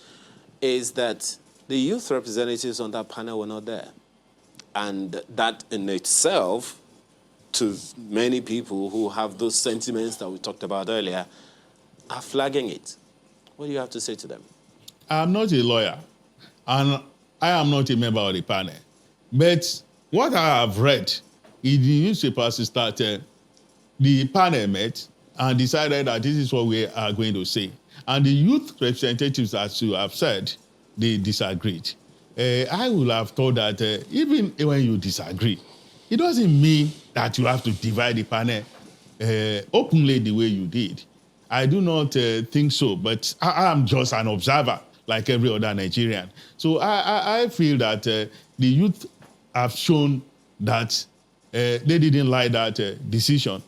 C: is that the youth representatives on that panel were not there. And that in itself, to many people who have those sentiments that we talked about earlier, are flagging it. What do you have to say to them?
H: I'm not a lawyer, and I am not a member of the panel. But what I have read in the newspapers is that the panel met and decided that this is what we are going to say. And the youth representatives, as you have said, they disagreed. I would have thought that even when you disagree, it doesn't mean that you have to divide the panel openly the way you did. I do not think so, but I am just an observer like every other Nigerian. So I feel that the youth have shown that they didn't like that decision.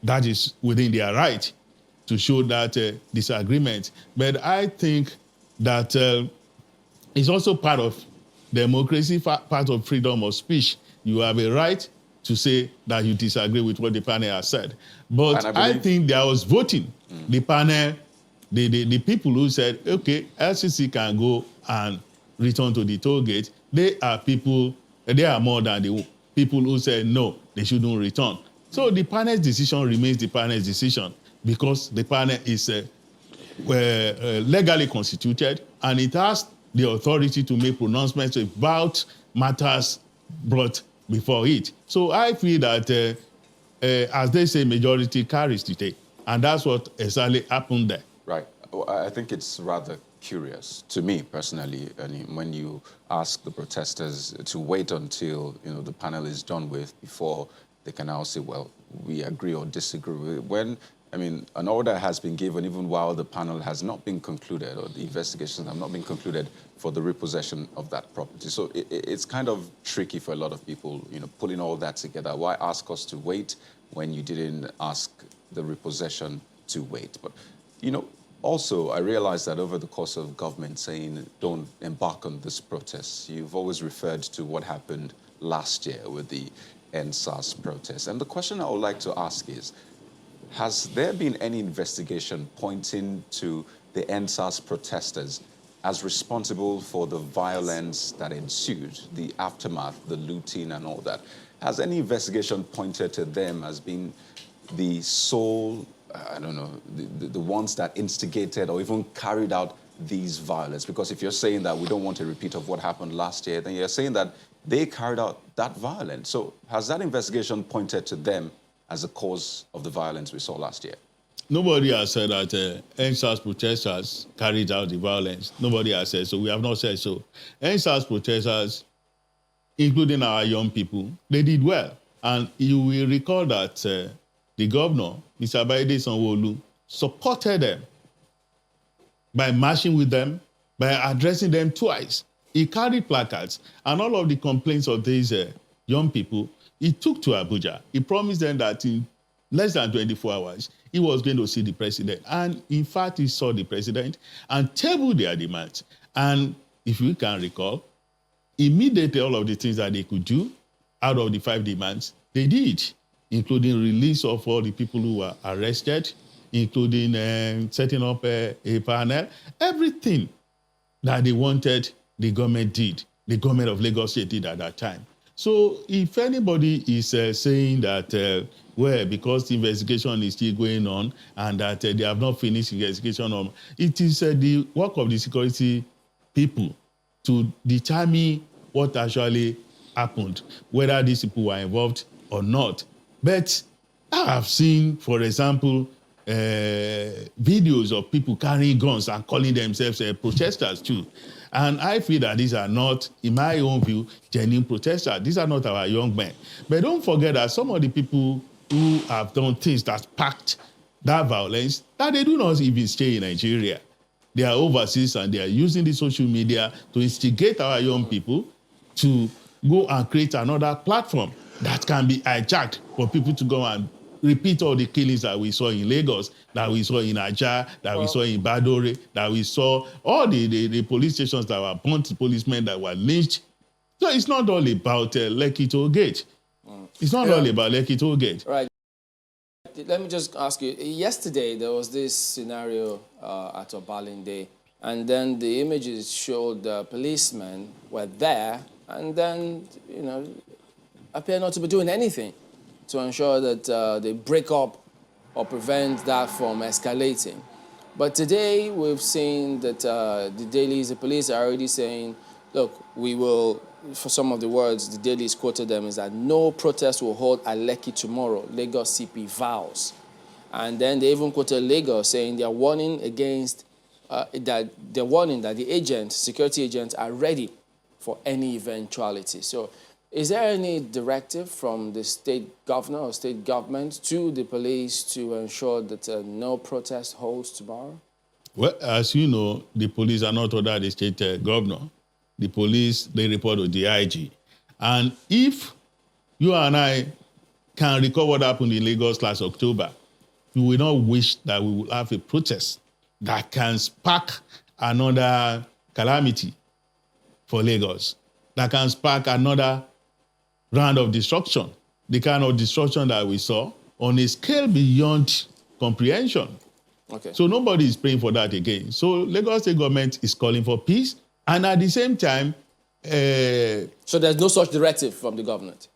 H: That is within their right to show that disagreement. But I think that it's also part of democracy, part of freedom of speech. You have a right to say that you disagree with what the panel has said. But I think there was voting. The panel, the people who said, okay, LCC can go and return to the toll gate, they are more than the people who said, no, they shouldn't return. So the panel's decision remains the panel's decision because the panel is legally constituted and it has the authority to make pronouncements about matters brought before it. So I feel that, as they say, majority carries today. And that's what exactly happened there.
B: Right. Well, I think it's rather curious to me personally, and when you ask the protesters to wait until the panel is done with before they can now say, well, we agree or disagree. When I mean, an order has been given even while the panel has not been concluded or the investigations have not been concluded for the repossession of that property. So it's kind of tricky for a lot of people, pulling all that together. Why ask us to wait when you didn't ask the repossession to wait? But, also, I realize that over the course of government saying don't embark on this protest, you've always referred to what happened last year with the EndSARS protest. And the question I would like to ask is, has there been any investigation pointing to the EndSARS protesters as responsible for the violence that ensued, the aftermath, the looting and all that? Has any investigation pointed to them as being the sole, the ones that instigated or even carried out these violence? Because if you're saying that we don't want a repeat of what happened last year, then you're saying that they carried out that violence. So has that investigation pointed to them as a cause of the violence we saw last year?
H: Nobody has said that EndSARS protesters carried out the violence. Nobody has said so. We have not said so. EndSARS protesters, including our young people, they did well. And you will recall that the governor, Mr. Bayede Sanwo-Olu, supported them by marching with them, by addressing them twice. He carried placards, and all of the complaints of these young people, he took to Abuja. He promised them that in less than 24 hours, he was going to see the president. And in fact, he saw the president and tabled their demands. And if you can recall, immediately all of the things that they could do out of the 5 demands, they did, including release of all the people who were arrested, including setting up a panel. Everything that they wanted, the government did. The government of Lagos State did at that time. So if anybody is saying that, well, because the investigation is still going on and that they have not finished investigation on, it is the work of the security people to determine what actually happened, whether these people were involved or not. But I have seen, for example, videos of people carrying guns and calling themselves protesters too. And I feel that these are not, in my own view, genuine protesters. These are not our young men. But don't forget that some of the people who have done things that sparked that violence, that they do not even stay in Nigeria. They are overseas and they are using the social media to instigate our young people to go and create another platform that can be hijacked for people to go and repeat all the killings that we saw in Lagos, that we saw in Ajah, that we saw in Badore, that we saw all the police stations that were burnt, policemen that were lynched. So it's not all about Lekki Toll Gate. It's not all about Lekki Toll Gate.
A: Right. Let me just ask you, yesterday there was this scenario at Obalende, and then the images showed the policemen were there, and then, appear not to be doing anything to ensure that they break up or prevent that from escalating. But today we've seen that the dailies, the police are already saying, look, we will, for some of the words the dailies quoted them, is that no protest will hold at Lekki tomorrow, Lagos CP vows. And then they even quoted Lagos saying they're warning against, that the security agents are ready for any eventuality. So is there any directive from the state governor or state government to the police to ensure that no protest holds tomorrow?
H: Well, as you know, the police are not under the state governor. The police, they report to the IG. And if you and I can recall what happened in Lagos last October, we will not wish that we will have a protest that can spark another calamity for Lagos, that can spark another round of destruction, the kind of destruction that we saw on a scale beyond comprehension.
A: Okay.
H: So nobody is praying for that again. So Lagos State government is calling for peace, and at the same time...
A: so there's no such directive from the government?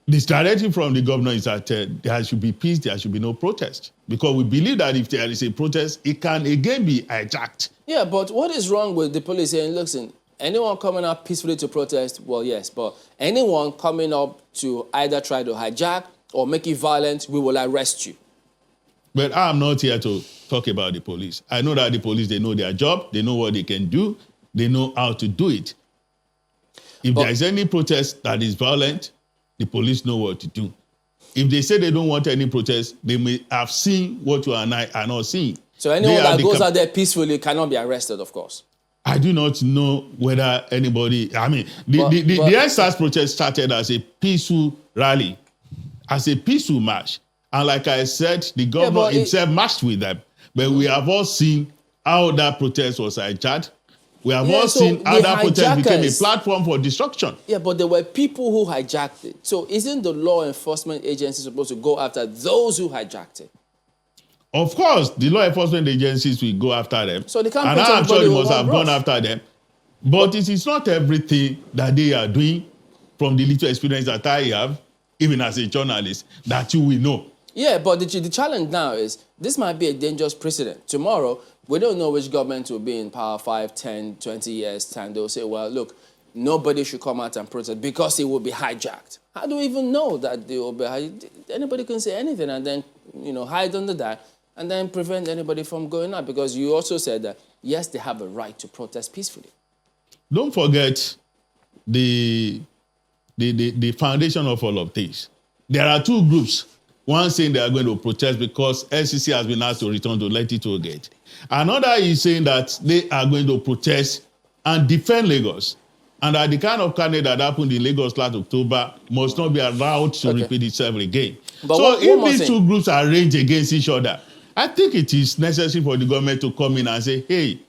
H: This directive from the governor is that there should be peace, there should be no protest. Because we believe that if there is a protest, it can again be hijacked.
A: Yeah, but what is wrong with the police saying, listen, anyone coming up peacefully to protest, well, yes, but anyone coming up to either try to hijack or make it violent, we will arrest you.
H: But I'm not here to talk about the police. I know that the police, they know their job, they know what they can do, they know how to do it. If there is any protest that is violent, the police know what to do. if they say they don't want any protest, they may have seen what you and I are not seeing.
A: So anyone that goes out there peacefully cannot be arrested, of course.
H: I do not know whether anybody, I mean, the NSAS protest started as a peaceful rally, as a peaceful march. And like I said, the governor himself marched with them. But we have all seen how that protest was hijacked. We have all seen how that protest became a platform for destruction.
A: Yeah, but there were people who hijacked it. So isn't the law enforcement agency supposed to go after those who hijacked it?
H: Of course, the law enforcement agencies will go after them.
A: So they can't
H: and I'm sure they must have gone after them. But it is not everything that they are doing, from the little experience that I have, even as a journalist, that you will know.
A: Yeah, but the challenge now is this might be a dangerous precedent. Tomorrow, we don't know which government will be in power 5, 10, 20 years' time. They'll say, well, look, nobody should come out and protest because it will be hijacked. How do we even know that they will be hijacked? Anybody can say anything and then, hide under that and then prevent anybody from going out, because you also said that, yes, they have a right to protest peacefully.
H: Don't forget the foundation of all of this. There are two groups. One saying they are going to protest because SCC has been asked to return to Lekki Toll Gate. Another is saying that they are going to protest and defend Lagos. And that the kind of carnage that happened in Lagos last October must not be allowed to repeat itself again.
A: But
H: so if these two groups are raged against each other, I think it is necessary for the government to come in and say, hey,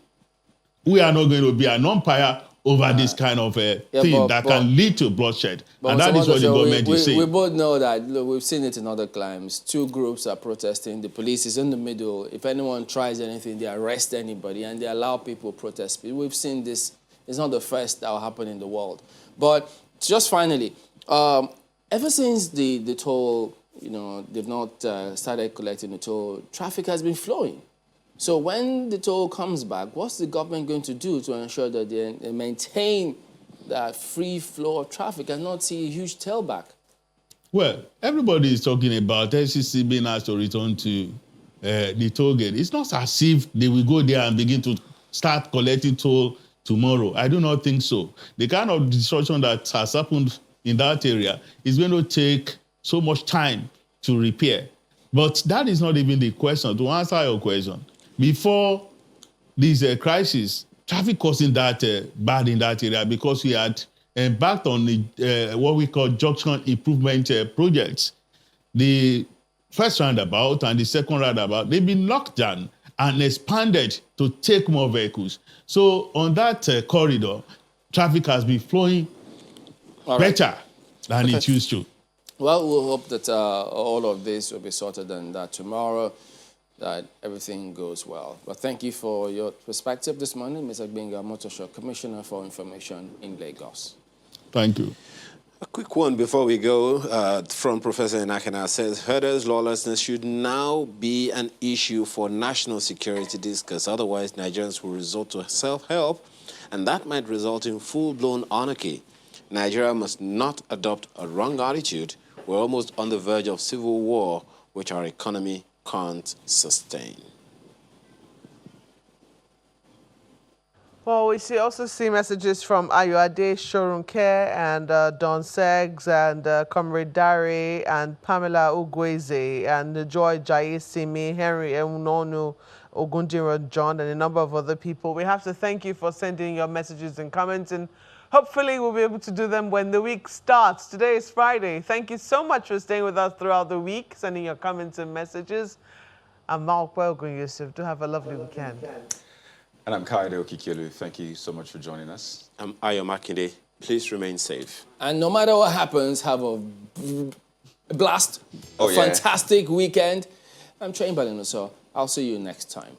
H: we are not going to be an umpire over this kind of thing that can lead to bloodshed. And that is what the government is saying.
A: We both know that, look, we've seen it in other climes. Two groups are protesting. The police is in the middle. If anyone tries anything, they arrest anybody and they allow people to protest. We've seen this. It's not the first that will happen in the world. But just finally, ever since the toll, they've not started collecting the toll, traffic has been flowing. So when the toll comes back, what's the government going to do to ensure that they maintain that free flow of traffic and not see a huge tailback?
H: Well, everybody is talking about SCC being asked to return to the toll gate. It's not as if they will go there and begin to start collecting toll tomorrow. I do not think so. The kind of destruction that has happened in that area is going to take so much time to repair. But that is not even the question. To answer your question, before this crisis, traffic wasn't that bad in that area because we had embarked on what we call junction improvement projects. The first roundabout and the second roundabout, they've been locked down and expanded to take more vehicles. So on that corridor, traffic has been flowing better than it used to.
A: Well, we'll hope that all of this will be sorted and that tomorrow that everything goes well. But thank you for your perspective this morning, Mr. Gbenga Omotosho, Commissioner for Information in Lagos.
H: Thank you.
C: A quick one before we go from Professor Enakena says herders' lawlessness should now be an issue for national security discourse. Otherwise, Nigerians will resort to self-help, and that might result in full-blown anarchy. Nigeria must not adopt a wrong attitude. We're almost on the verge of civil war, which our economy can't sustain.
D: Well, we also see messages from Ayoade Shorunke and Don Seggs and Comrade Dare and Pamela Ugweze and Joy Jayesimi, Henry Eunonu, Ogundiro John, and a number of other people. We have to thank you for sending your messages and comments, and hopefully we'll be able to do them when the week starts. Today is Friday. Thank you so much for staying with us throughout the week, sending your comments and messages. I'm Mark Welgun Yusuf. Do have a lovely weekend.
B: And I'm Kaide Okikielu. Thank you so much for joining us.
C: I'm Ayo Makinde. Please remain safe.
A: And no matter what happens, have a blast, a fantastic weekend. I'm Train Balino, so I'll see you next time.